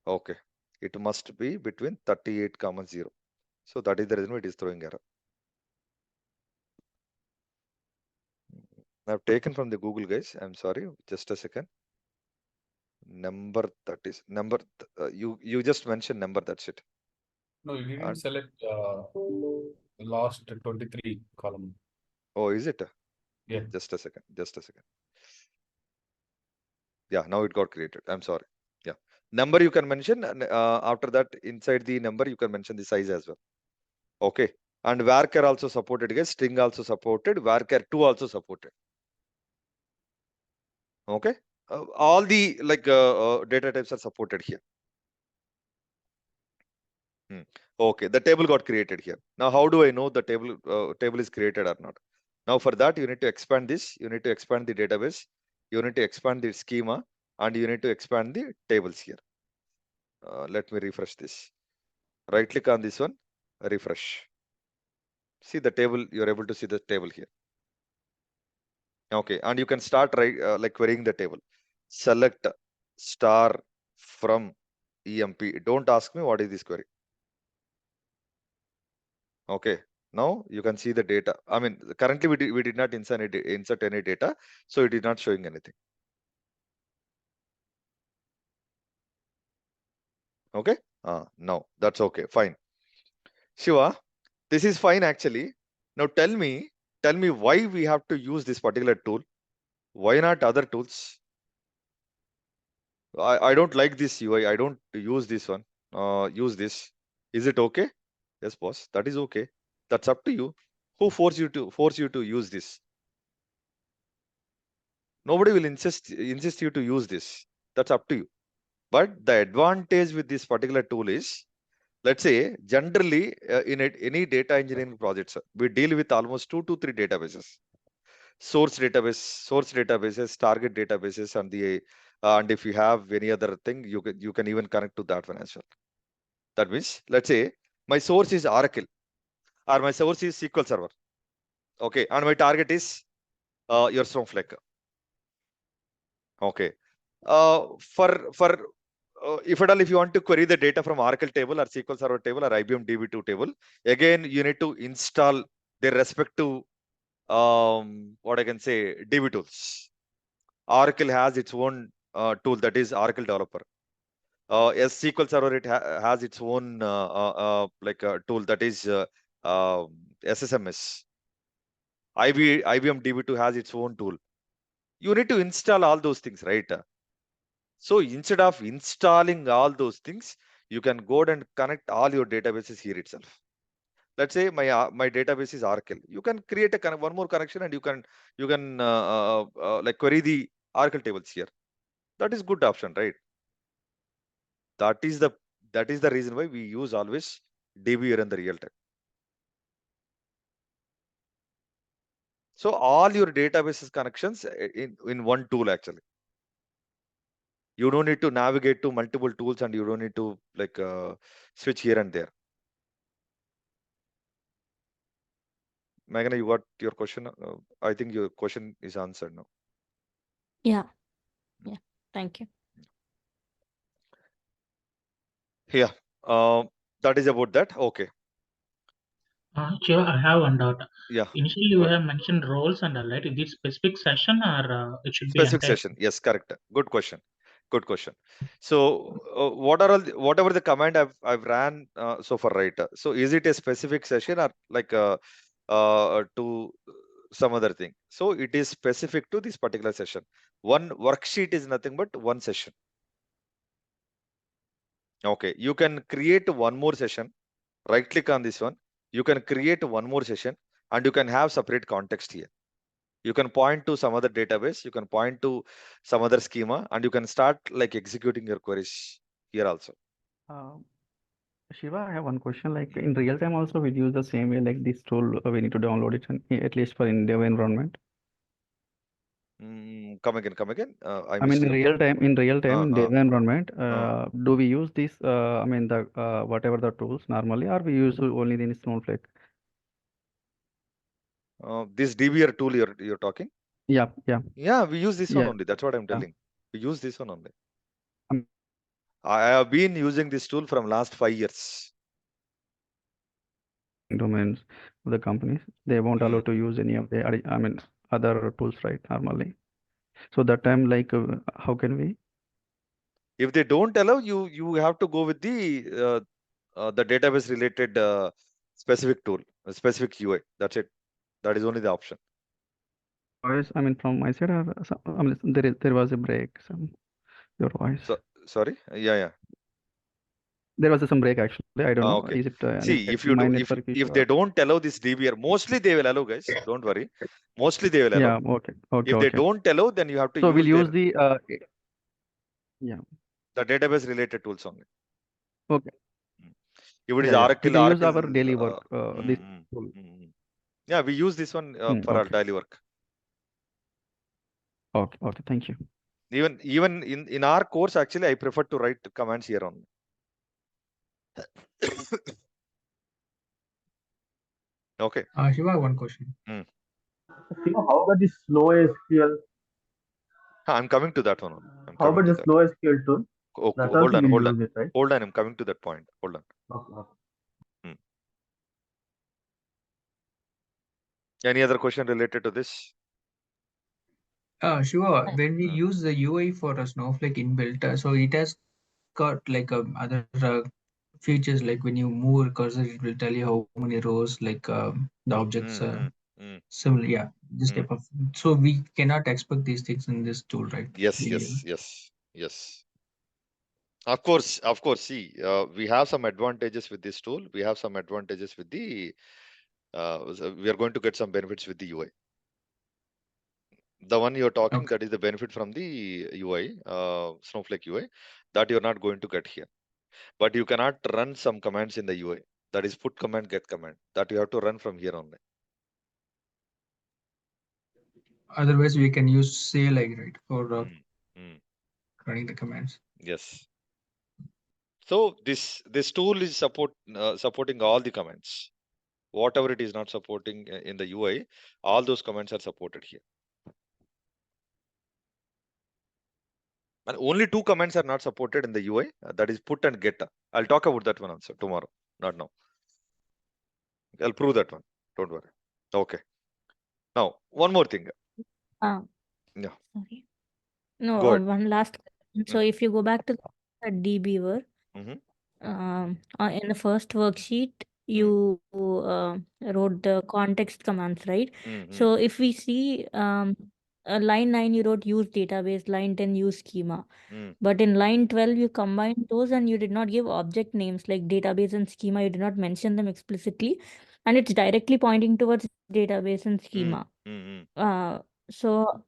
Okay. It must be between 38, 0. So that is the reason it is throwing error. I've taken from the Google, guys. I'm sorry. Just a second. Number, that is number. You just mentioned number. That's it. No, you didn't select last 23 column. Oh, is it? Yeah. Just a second. Just a second. Yeah, now it got created. I'm sorry. Yeah. Number you can mention. And after that, inside the number, you can mention the size as well. Okay. And varchar also supported, guys. String also supported. Varchar 2 also supported. Okay. All the data types are supported here. Okay, the table got created here. Now, how do I know the table is created or not? Now, for that, you need to expand this. You need to expand the database. You need to expand the schema, and you need to expand the tables here. Let me refresh this. Right click on this one, refresh. See the table. You're able to see the table here. Okay, and you can start querying the table. Select star from EMP. Don't ask me what is this query. Okay, now you can see the data. I mean, currently we did not insert any data, so it is not showing anything. Okay, no, that's okay, fine. Shiva, this is fine actually. Now tell me why we have to use this particular tool. Why not other tools? I don't like this UI. I don't use this one. Use this. Is it okay? Yes, boss. That is okay. That's up to you. Who force you to use this? Nobody will insist you to use this. That's up to you. But the advantage with this particular tool is, let's say, generally any data engineering projects, we deal with almost 2 to 3 databases. Source databases, target databases, and and if you have any other thing, you can even connect to that one as well. That means, let's say my source is Oracle, or my source is SQL Server. Okay, and my target is your Snowflake. Okay, if at all, if you want to query the data from Oracle table or SQL Server table or IBM DB2 table, again you need to install their respective what I can say DB tools. Oracle has its own tool, that is Oracle Developer. As SQL Server, it has its own tool, that is SSMS. IBM DB2 has its own tool. You need to install all those things, right? So instead of installing all those things, you can go and connect all your databases here itself. Let's say my database is Oracle. You can create one more connection, and you can like query the Oracle tables here. That is good option, right? That is the reason why we use always DB here in the real time. So all your databases connections in one tool actually. You don't need to navigate to multiple tools, and you don't need to like switch here and there. Meghana, you got your question? I think your question is answered now. Yeah. Thank you. Yeah, that is about that. Okay. Shiva, I have one doubt. Yeah. Initially, you Go ahead. have mentioned roles and all, right? Is it specific session or it should be Specific entire? session. Yes, correct. Good question. Good question. So, whatever the command I've ran so far, right? So, is it a specific session or like to some other thing? So, it is specific to this particular session. One worksheet is nothing but one session. Okay, you can create one more session. Right click on this one. You can create one more session, and you can have separate context here. You can point to some other database, you can point to some other schema, and you can start like executing your queries here also. Shiva, I have one question. Like in real time, also we use the same way. Like this tool, we need to download it, and at least for in dev environment. Come again. I I missed mean, you. in real time, in dev environment, uh. do we use this? I mean, the whatever the tools normally, or we use only in Snowflake? This DBR tool you're talking? Yeah. Yeah, we use this one only. That's what I'm telling. We use this one only. I have been using this tool from last 5 years. Domains of the companies, they won't allow to use any of the other tools, right? Normally. So that time, like, how can we? If they don't allow you, you have to go with the database related specific tool, a specific UI. That's it. That is only the option. Voice, I mean, from my side, there was a break. Your voice. So sorry. Yeah. There was some break actually. I don't know. Okay. Is it See, if you do, if they don't allow this DBR, mostly they will allow, guys. Don't worry. Mostly they will allow. Yeah. Okay. If they don't allow, then you have to So use we'll use the the database related tools only. Okay. If it is We Oracle, can use our daily work. This tool. Yeah, we use this one for our daily work. Okay. Thank you. Even in our course, actually, I prefer to write commands here only. Okay. Shiva, one question. How about the slow SQL? I'm coming to that one. How about the slow SQL tool? Okay, That's hold also on. we'll use it, right? Hold on, I'm coming to that point. Hold on. Okay. Any other question related to this? Shiva, when we use the UI for a Snowflake inbuilt, so it has got like other features, like when you move a cursor, it will tell you how many rows, like the objects similar. Yeah, this type of. So we cannot expect these things in this tool, right? Yes. Of course. See, we have some advantages with this tool. We have some advantages with the. We are going to get some benefits with the UI. The one you're talking, Okay. that is the benefit from the UI, Snowflake UI, that you're not going to get here. But you cannot run some commands in the UI. That is put command, get command. That you have to run from here only. Otherwise, we can use CLI, right, for running the commands. Yes. So this tool is supporting all the commands. Whatever it is not supporting in the UI, all those commands are supported here. And only two commands are not supported in the UI. That is put and get. I'll talk about that one also tomorrow, not now. I'll prove that one. Don't worry. Okay. Now, one more thing. Yeah. Sorry. No, Go ahead. one last question. So if you go back to the dbeaver, in the first worksheet, you wrote the context commands, right? So if we see line 9, you wrote use database, line 10, use schema. But in line 12, you combined those and you did not give object names like database and schema. You did not mention them explicitly. And it's directly pointing towards database and schema. So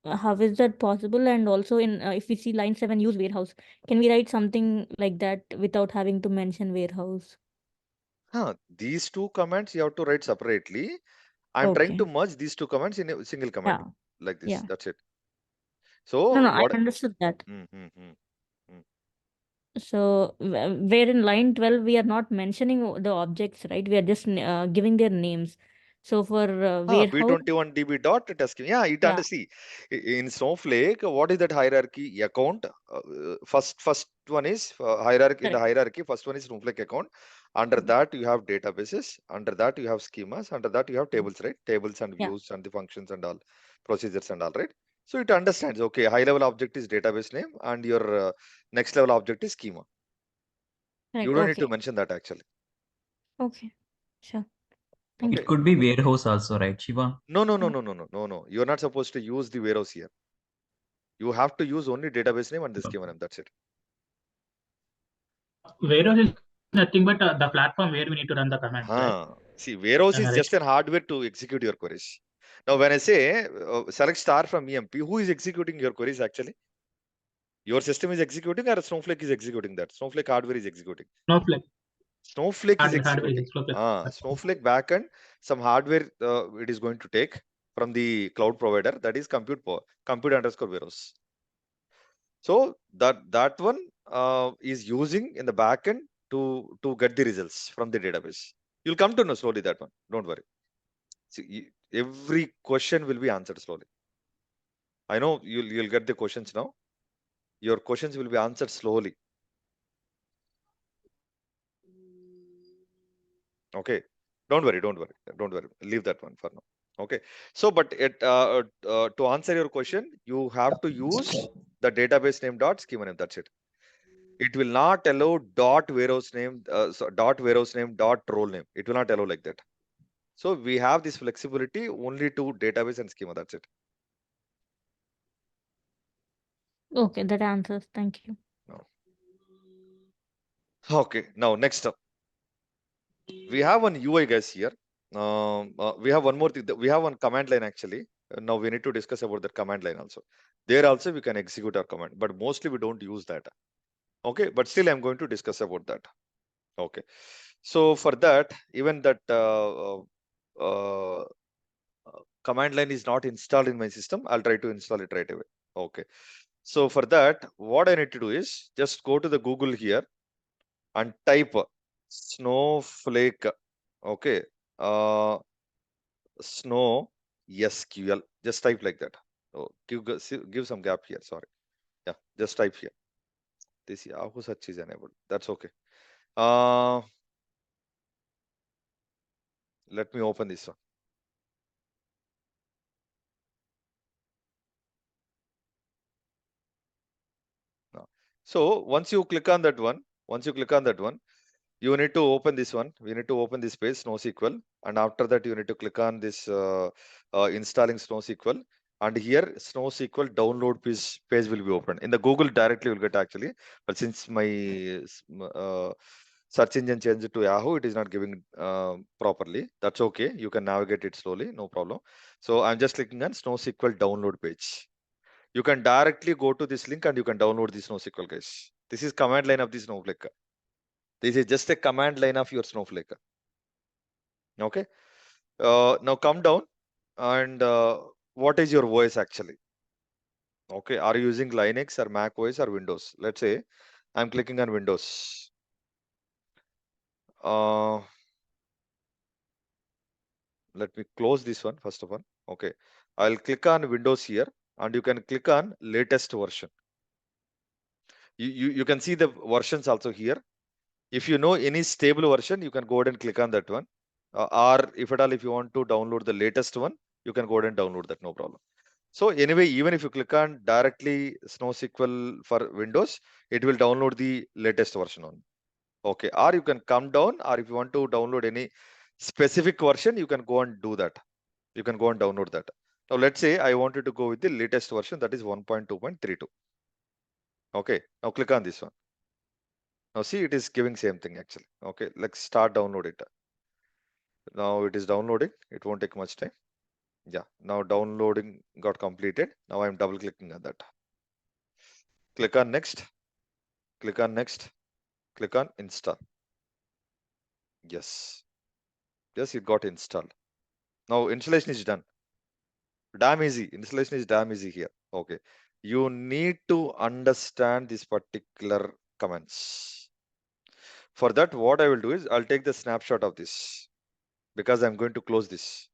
how is that possible? And also in if we see line 7, use warehouse, can we write something like that without having to mention warehouse? These two commands you have to write separately. I'm trying to Okay. merge these two commands in a single command Yeah. like this. Yeah. That's it. No, So I what? understood that. So where in line 12 we are not mentioning the objects, right? We are just giving their names. So for warehouse, B21 DB dot test. Yeah, it yeah, see in Snowflake, what is that hierarchy? Account. First one is hierarchy. In the correct. hierarchy, first one is Snowflake account. Under that you have databases. Under that you have schemas. Under that you have tables, right? Tables and Yeah. views and the functions and all procedures and all, right? So it understands. Okay, high level object is database name, and your next level object is schema. Correct. You don't need Okay. to mention that actually. Okay. Sure. Thank Okay. It could be warehouse also, right, Shiva? No. You're not supposed to use the warehouse here. You have to use only database name and the schema name. That's it. Warehouse is nothing but the platform where we need to run the commands, right? See, warehouse is just an hardware to execute your queries. Now, when I say select star from EMP, who is executing your queries actually? Your system is executing or Snowflake is executing that? Snowflake hardware is executing. Snowflake is executing. Snowflake backend, some hardware it is going to take from the cloud provider, that is compute underscore warehouse. So that one is using in the backend to get the results from the database. You'll come to know slowly that one. Don't worry. See, every question will be answered slowly. I know you'll get the questions now. Your questions will be answered slowly. Okay. Don't worry. Leave that one for now. Okay. So, but to answer your question, you have to use the database name dot schema name. That's it. It will not allow dot warehouse name, dot warehouse name dot role name. It will not allow like that. So we have this flexibility only to database and schema. That's it. Okay, that answers. Thank you. No. Okay. Now next up, we have one UI guys here. We have one more thing. We have one command line actually. Now we need to discuss about that command line also. There also we can execute our command, but mostly we don't use that. Okay, but still I'm going to discuss about that. Okay, so for that, even that command line is not installed in my system, I'll try to install it right away. Okay, so for that, what I need to do is just go to the Google here and type Snowflake. Okay, Snow SQL. Just type like that. Oh, give some gap here. Sorry. Yeah, just type here. This Yahoo search is enabled. That's okay. Let me open this one. So once you click on that one, you need to open this one. We need to open this page, SnowSQL, and after that you need to click on this installing SnowSQL. And here SnowSQL download page will be opened. In the Google directly will get actually, but since my search engine changed it to Yahoo, it is not giving properly. That's okay. You can navigate it slowly, no problem. So I'm just clicking on SnowSQL download page. You can directly go to this link and you can download the SnowSQL, guys. This is command line of the Snowflake. This is just a command line of your Snowflake. Okay. Now come down and what is your OS actually? Okay. Are you using Linux or Mac OS or Windows? Let's say I'm clicking on Windows. Let me close this one first of all. Okay. I'll click on Windows here and you can click on latest version. You can see the versions also here. If you know any stable version, you can go ahead and click on that one. Or if at all, if you want to download the latest one, you can go ahead and download that, no problem. So anyway, even if you click on directly SnowSQL for Windows, it will download the latest version on. Okay, or you can come down, or if you want to download any specific version, you can go and do that. You can go and download that. Now let's say I wanted to go with the latest version, that is 1.2.32. Okay, now click on this one. Now see, it is giving same thing actually. Okay, let's start download it. Now it is downloading. It won't take much time. Yeah, now downloading got completed. Now I'm double clicking on that. Click on next. Click on next. Click on install. Yes. Yes, it got installed. Now installation is done. Damn easy. Installation is damn easy here. Okay. You need to understand this particular comments. For that, what I will do is I'll take the snapshot of this because I'm going to close this.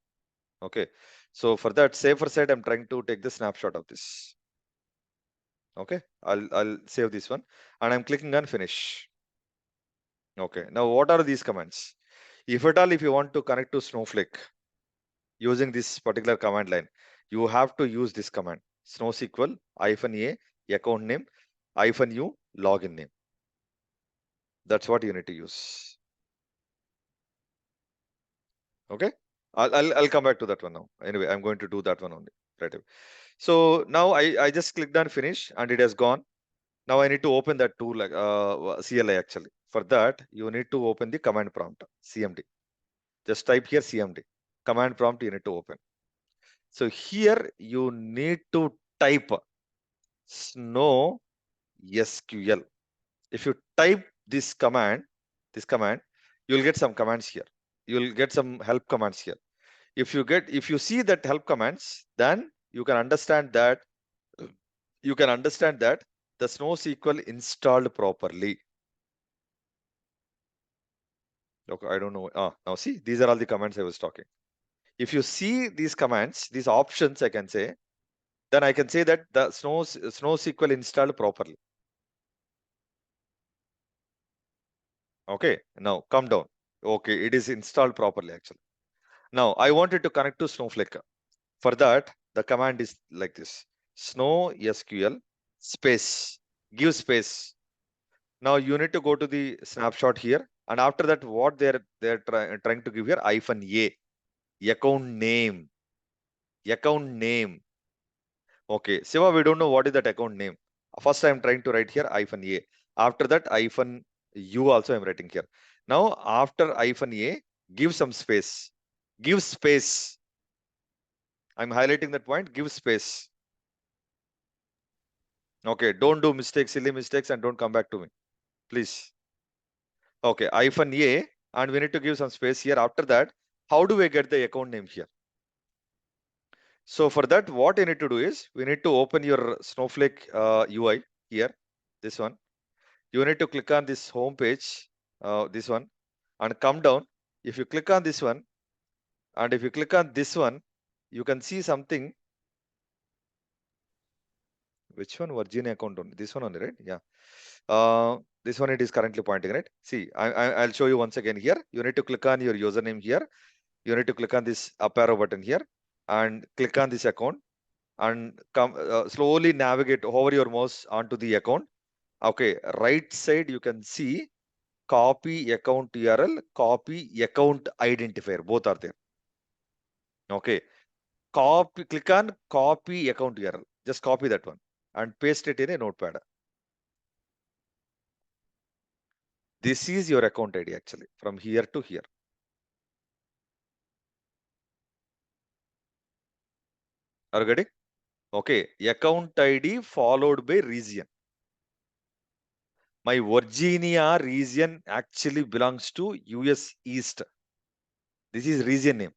Okay. So for that, safer side, I'm trying to take the snapshot of this. Okay. I'll save this one and I'm clicking on finish. Okay. Now, what are these commands? If at all, if you want to connect to Snowflake using this particular command line, you have to use this command SnowSQL -a account name -u login name. That's what you need to use. Okay. I'll come back to that one now. Anyway, I'm going to do that one only right away. So now I just clicked on finish and it has gone. Now I need to open that tool like CLI actually. For that, you need to open the command prompt CMD. Just type here CMD. Command prompt you need to open. So here you need to type Snow SQL. If you type this command, you'll get some commands here. You'll get some help commands here. If you see that help commands, then you can understand that the SnowSQL installed properly. Okay, I don't know. Now see, these are all the commands I was talking. If you see these commands, these options, I can say, then I can say that the SnowSQL installed properly. Okay, now come down. Okay, it is installed properly actually. Now I wanted to connect to Snowflake. For that, the command is like this: SnowSQL space, give space. Now you need to go to the snapshot here, and after that, what they're trying to give here, -a, account name. Okay, Siva, we don't know what is that account name. First, I'm trying to write here -a. After that, -u also I'm writing here. Now, after -a, give some space. Give space. I'm highlighting that point. Give space. Okay, don't do mistakes, silly mistakes, and don't come back to me, please. Okay, -a, and we need to give some space here. After that, how do we get the account name here? So for that, what you need to do is we need to open your Snowflake UI here, this one. You need to click on this home page, this one, and come down. If you click on this one, and if you click on this one, you can see something. Which one? Virginia account only. This one only, right? Yeah. This one it is currently pointing, right? See, I'll show you once again here. You need to click on your username here. You need to click on this up arrow button here and click on this account and come slowly navigate, hover your mouse onto the account. Okay, right side you can see copy account URL, copy account identifier, both are there. Okay, click on copy account URL, just copy that one and paste it in a notepad. This is your account ID actually, from here to here. Are you getting? Okay, account ID followed by region. My Virginia region actually belongs to US East. This is region name,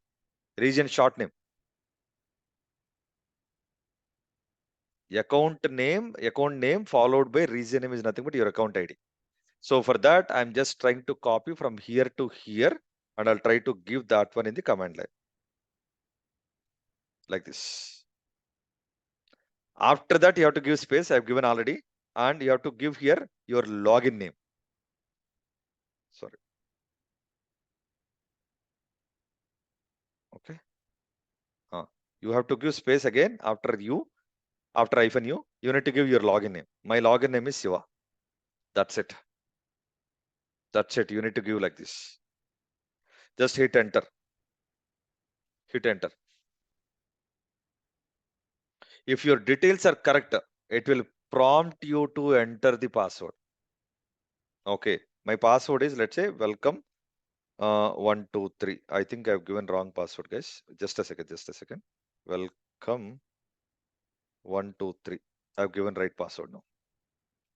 region short name. Account name followed by region name is nothing but your account ID. So for that, I'm just trying to copy from here to here, and I'll try to give that one in the command line. Like this. After that, you have to give space. I've given already, and you have to give here your login name. Sorry. Okay. You have to give space again after you, after -u, you need to give your login name. My login name is Siva. That's it. That's it. You need to give like this. Just hit enter. Hit enter. If your details are correct, it will prompt you to enter the password. Okay. My password is, let's say, welcome 123. I think I've given wrong password, guys. Just a second. Welcome 123. I've given right password now.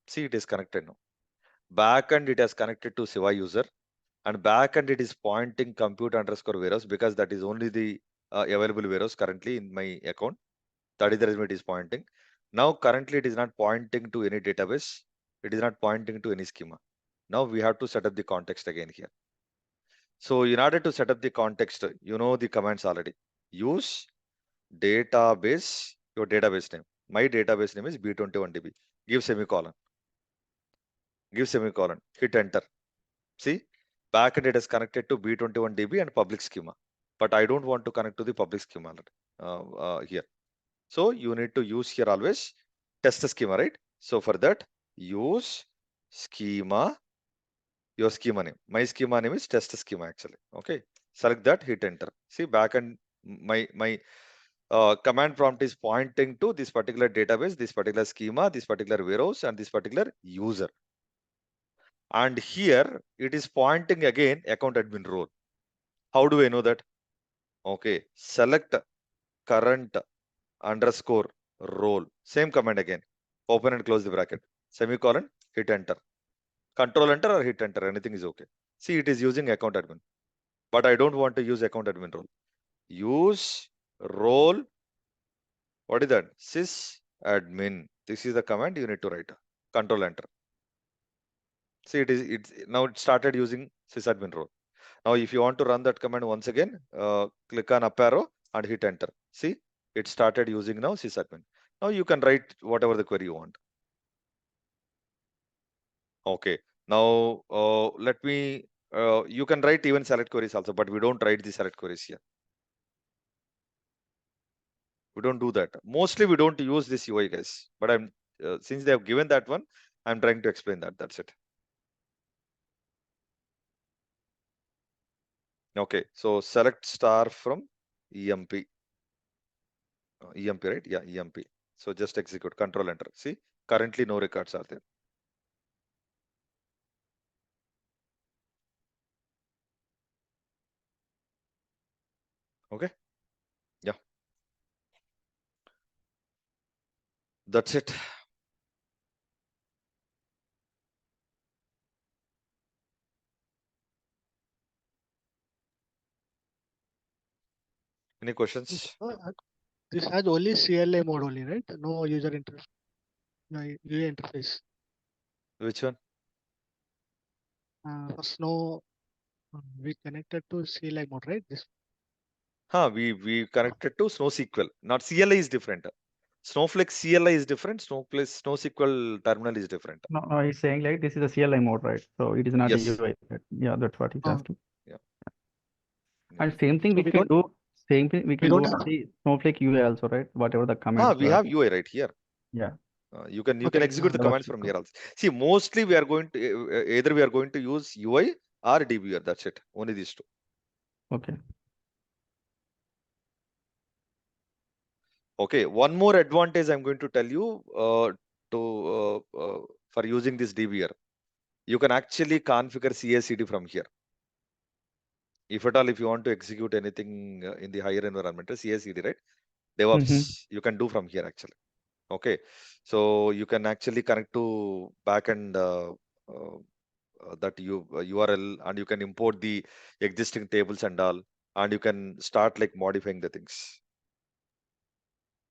See, it is connected now. Backend, it has connected to Siva user, and backend it is pointing compute_warehouse because that is only the available warehouse currently in my account. That is the reason it is pointing. Now currently it is not pointing to any database. It is not pointing to any schema. Now we have to set up the context again here. So in order to set up the context, you know the commands already. Use database, your database name. My database name is B21DB. Give semicolon. Give semicolon. Hit enter. See, backend it is connected to B21DB and public schema. But I don't want to connect to the public schema here. So you need to use here always test schema, right? So for that, use schema, your schema name. My schema name is test schema actually. Okay. Select that, hit enter. See, backend my command prompt is pointing to this particular database, this particular schema, this particular warehouse, and this particular user. And here it is pointing again account admin role. How do I know that? Okay, select current underscore role. Same command again. Open and close the bracket. Semicolon, hit enter. Control enter or hit enter, anything is okay. See, it is using account admin. But I don't want to use account admin role. Use role. What is that? Sysadmin. This is the command you need to write. Control enter. See, it's now it started using sysadmin role. Now, if you want to run that command once again, click on up arrow and hit enter. See, it started using now sysadmin. Now you can write whatever the query you want. Okay. Now let me. You can write even select queries also, but we don't write the select queries here. We don't do that. Mostly we don't use this UI, guys. But I'm since they have given that one, I'm trying to explain that. That's it. Okay. So select star from EMP. EMP, right? Yeah, EMP. So just execute. Control enter. See, currently no records are there. Okay. Yeah. That's it. Any questions? This has only CLI mode only, right? No user interface. No UI interface. Which one? For Snow, we connected to CLI mode, right? This. We connected to SnowSQL. Not CLI is different. Snowflake CLI is different. SnowSQL terminal is different. No, no, he's saying like this is a CLI mode, right? So it is not a Yes. UI. Yeah, that's what he's asking. Yeah. And same thing So we we can don't- do. Same thing we can don't do on the Snowflake UI also, right? Whatever the commands. We have UI right here. Yeah. You can Okay, execute the that commands was- from here also. See, mostly we are going to either we are going to use UI or DBR. That's it. Only these two. Okay. Okay. One more advantage I'm going to tell you for using this DBR. you can actually configure CI/CD from here. If at all, if you want to execute anything in the higher environment, CI/CD, right? DevOps, you can do from here actually. Okay, so you can actually connect to backend that URL, and you can import the existing tables and all, and you can start like modifying the things.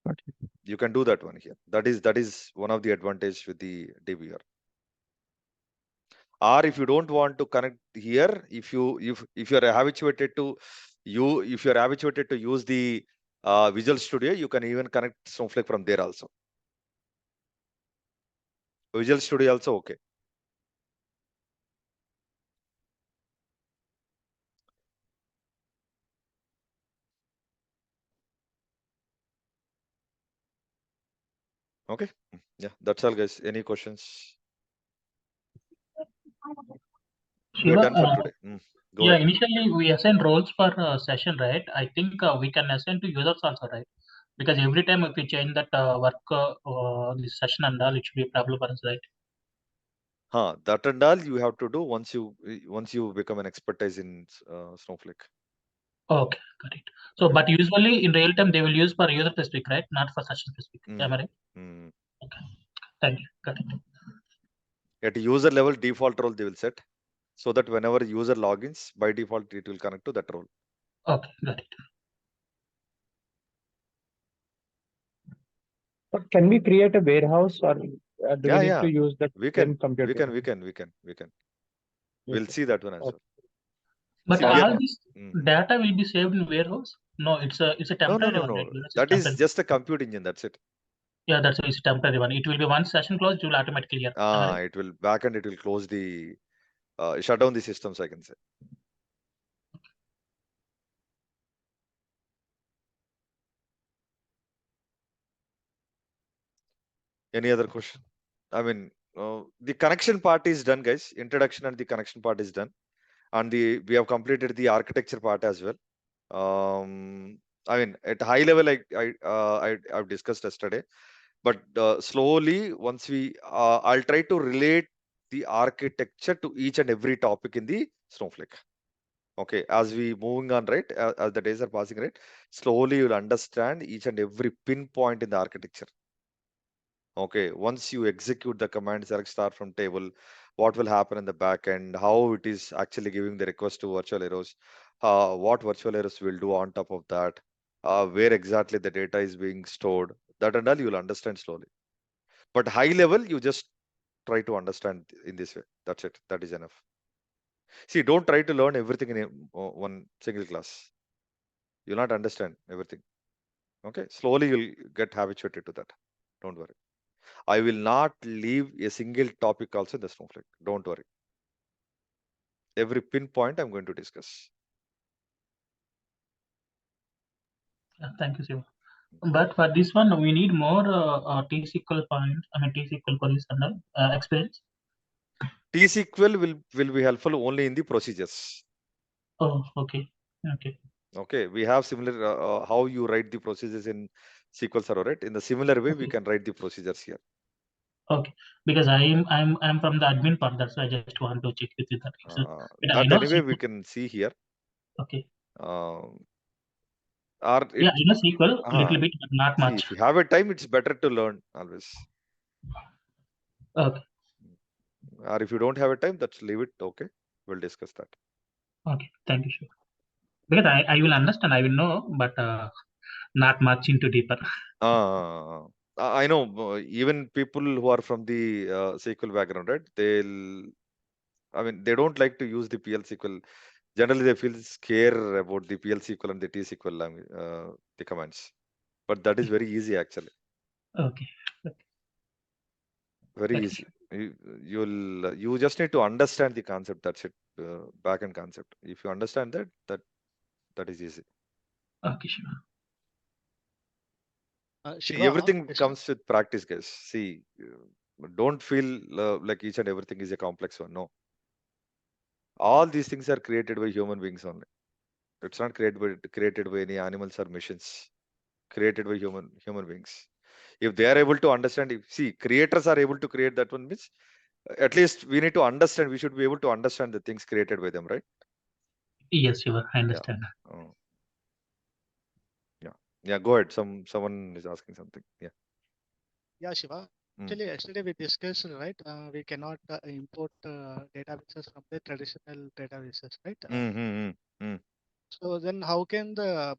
Okay. You can do that one here. That is one of the advantage with the DBR. Or if you don't want to connect here, if you're habituated to use the Visual Studio, you can even connect Snowflake from there also. Visual Studio also okay. Okay. Yeah, that's all, guys. Any questions? We are Shiva, done for today. Go yeah, ahead. initially we assign roles per session, right? I think we can assign to users also, right? Because every time if we change that this session and all, it should be a problem for us, right? That and all you have to do once you become an expertise in Snowflake. Okay, got it. So, Okay. but usually in real time they will use for user specific, right? Not for session specific. Am I right? Okay. Thank you. Got it. At user level, default role they will set, so that whenever user logins, by default it will connect to that role. Okay, got it. But can we create a warehouse, or do we need to use the We same can. computer? We can. We'll see that one as well. But See, we all are- this data will be saved in warehouse? No, it's a No. temporary one, right? Because it's That is temporary. just a compute engine. That's it. Yeah, that's why it's a temporary one. It will be one session closed, it will automatically clear. Am I right? It will backend. It will close the shut down the systems, I can say. Any other question? I mean, the connection part is done, guys. Introduction and the connection part is done, and we have completed the architecture part as well. I mean, at high level, I've discussed yesterday, but slowly once I'll try to relate the architecture to each and every topic in the Snowflake. Okay, as we moving on, right? As the days are passing, right? Slowly you'll understand each and every pinpoint in the architecture. Okay, once you execute the command select star from table, what will happen in the back end, how it is actually giving the request to virtual arrows, what virtual arrows will do on top of that, where exactly the data is being stored, that and all you'll understand slowly. But high level, you just try to understand in this way. That's it. That is enough. See, don't try to learn everything in one single class. You'll not understand everything. Okay, slowly you'll get habituated to that. Don't worry. I will not leave a single topic also in the Snowflake. Don't worry. Every pinpoint I'm going to discuss. Yeah, thank you, Shiva. But for this one, we need more T-SQL points. I mean T-SQL queries and experience. T-SQL will be helpful only in the procedures. Oh, okay. Okay. Okay, we have similar how you write the procedures in SQL Server, right? In the similar way, we can write the procedures here. Okay, because I'm from the admin part. That's why I just want to check with you that. I That know anyway SQL. we can see here. Okay. Or Yeah, I know SQL a little bit, but not see, much. if you have a time, it's better to learn always. Okay. Or if you don't have a time, that's leave it. Okay, we'll discuss that. Okay, thank you, Shiva. Because I will understand, I will know, but not much into deeper. I know even people who are from the SQL background, right? They don't like to use the PL SQL. Generally, they feel scared about the PL SQL and the T SQL the commands. But that is very easy actually. Okay. Very Okay. easy. You just need to understand the concept. That's it. Backend concept. If you understand that is easy. Okay, Shiva. See, Shiva, everything question. comes with practice, guys. See, don't feel like each and everything is a complex one. No. All these things are created by human beings only. It's not created by any animals or machines. Created by human beings. If they are able to understand, see, creators are able to create that one means At least we need to understand. We should be able to understand the things created by them, right? Yes, Shiva, I understand. Oh. Yeah. Go ahead. Someone is asking something. Yeah. Yeah, Shiva. Actually, yesterday we discussed, right? We cannot import databases from the traditional databases, right? So then, how can the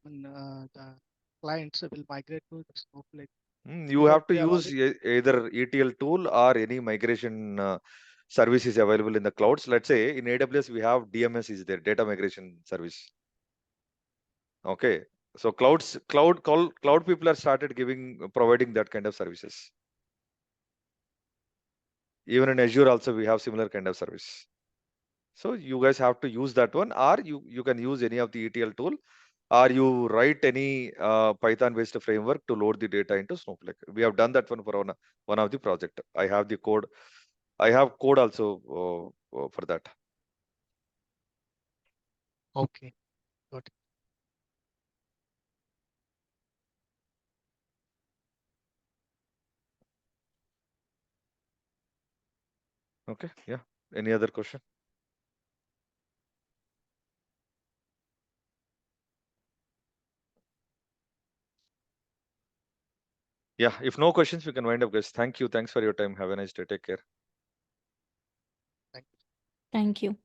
clients will migrate to the Snowflake? You have to use either ETL tool or any migration services available in the clouds. Let's say in AWS we have DMS is there, data migration service. Okay, so cloud people are started providing that kind of services. Even in Azure also we have similar kind of service. So you guys have to use that one, or you can use any of the ETL tool, or you write any Python based framework to load the data into Snowflake. We have done that one for one of the project. I have the code. I have code also for that. Okay, got it. Okay, yeah. Any other question? Yeah, if no questions, we can wind up, guys. Thank you. Thanks for your time. Have a nice day. Take care. Thank you. Thank you.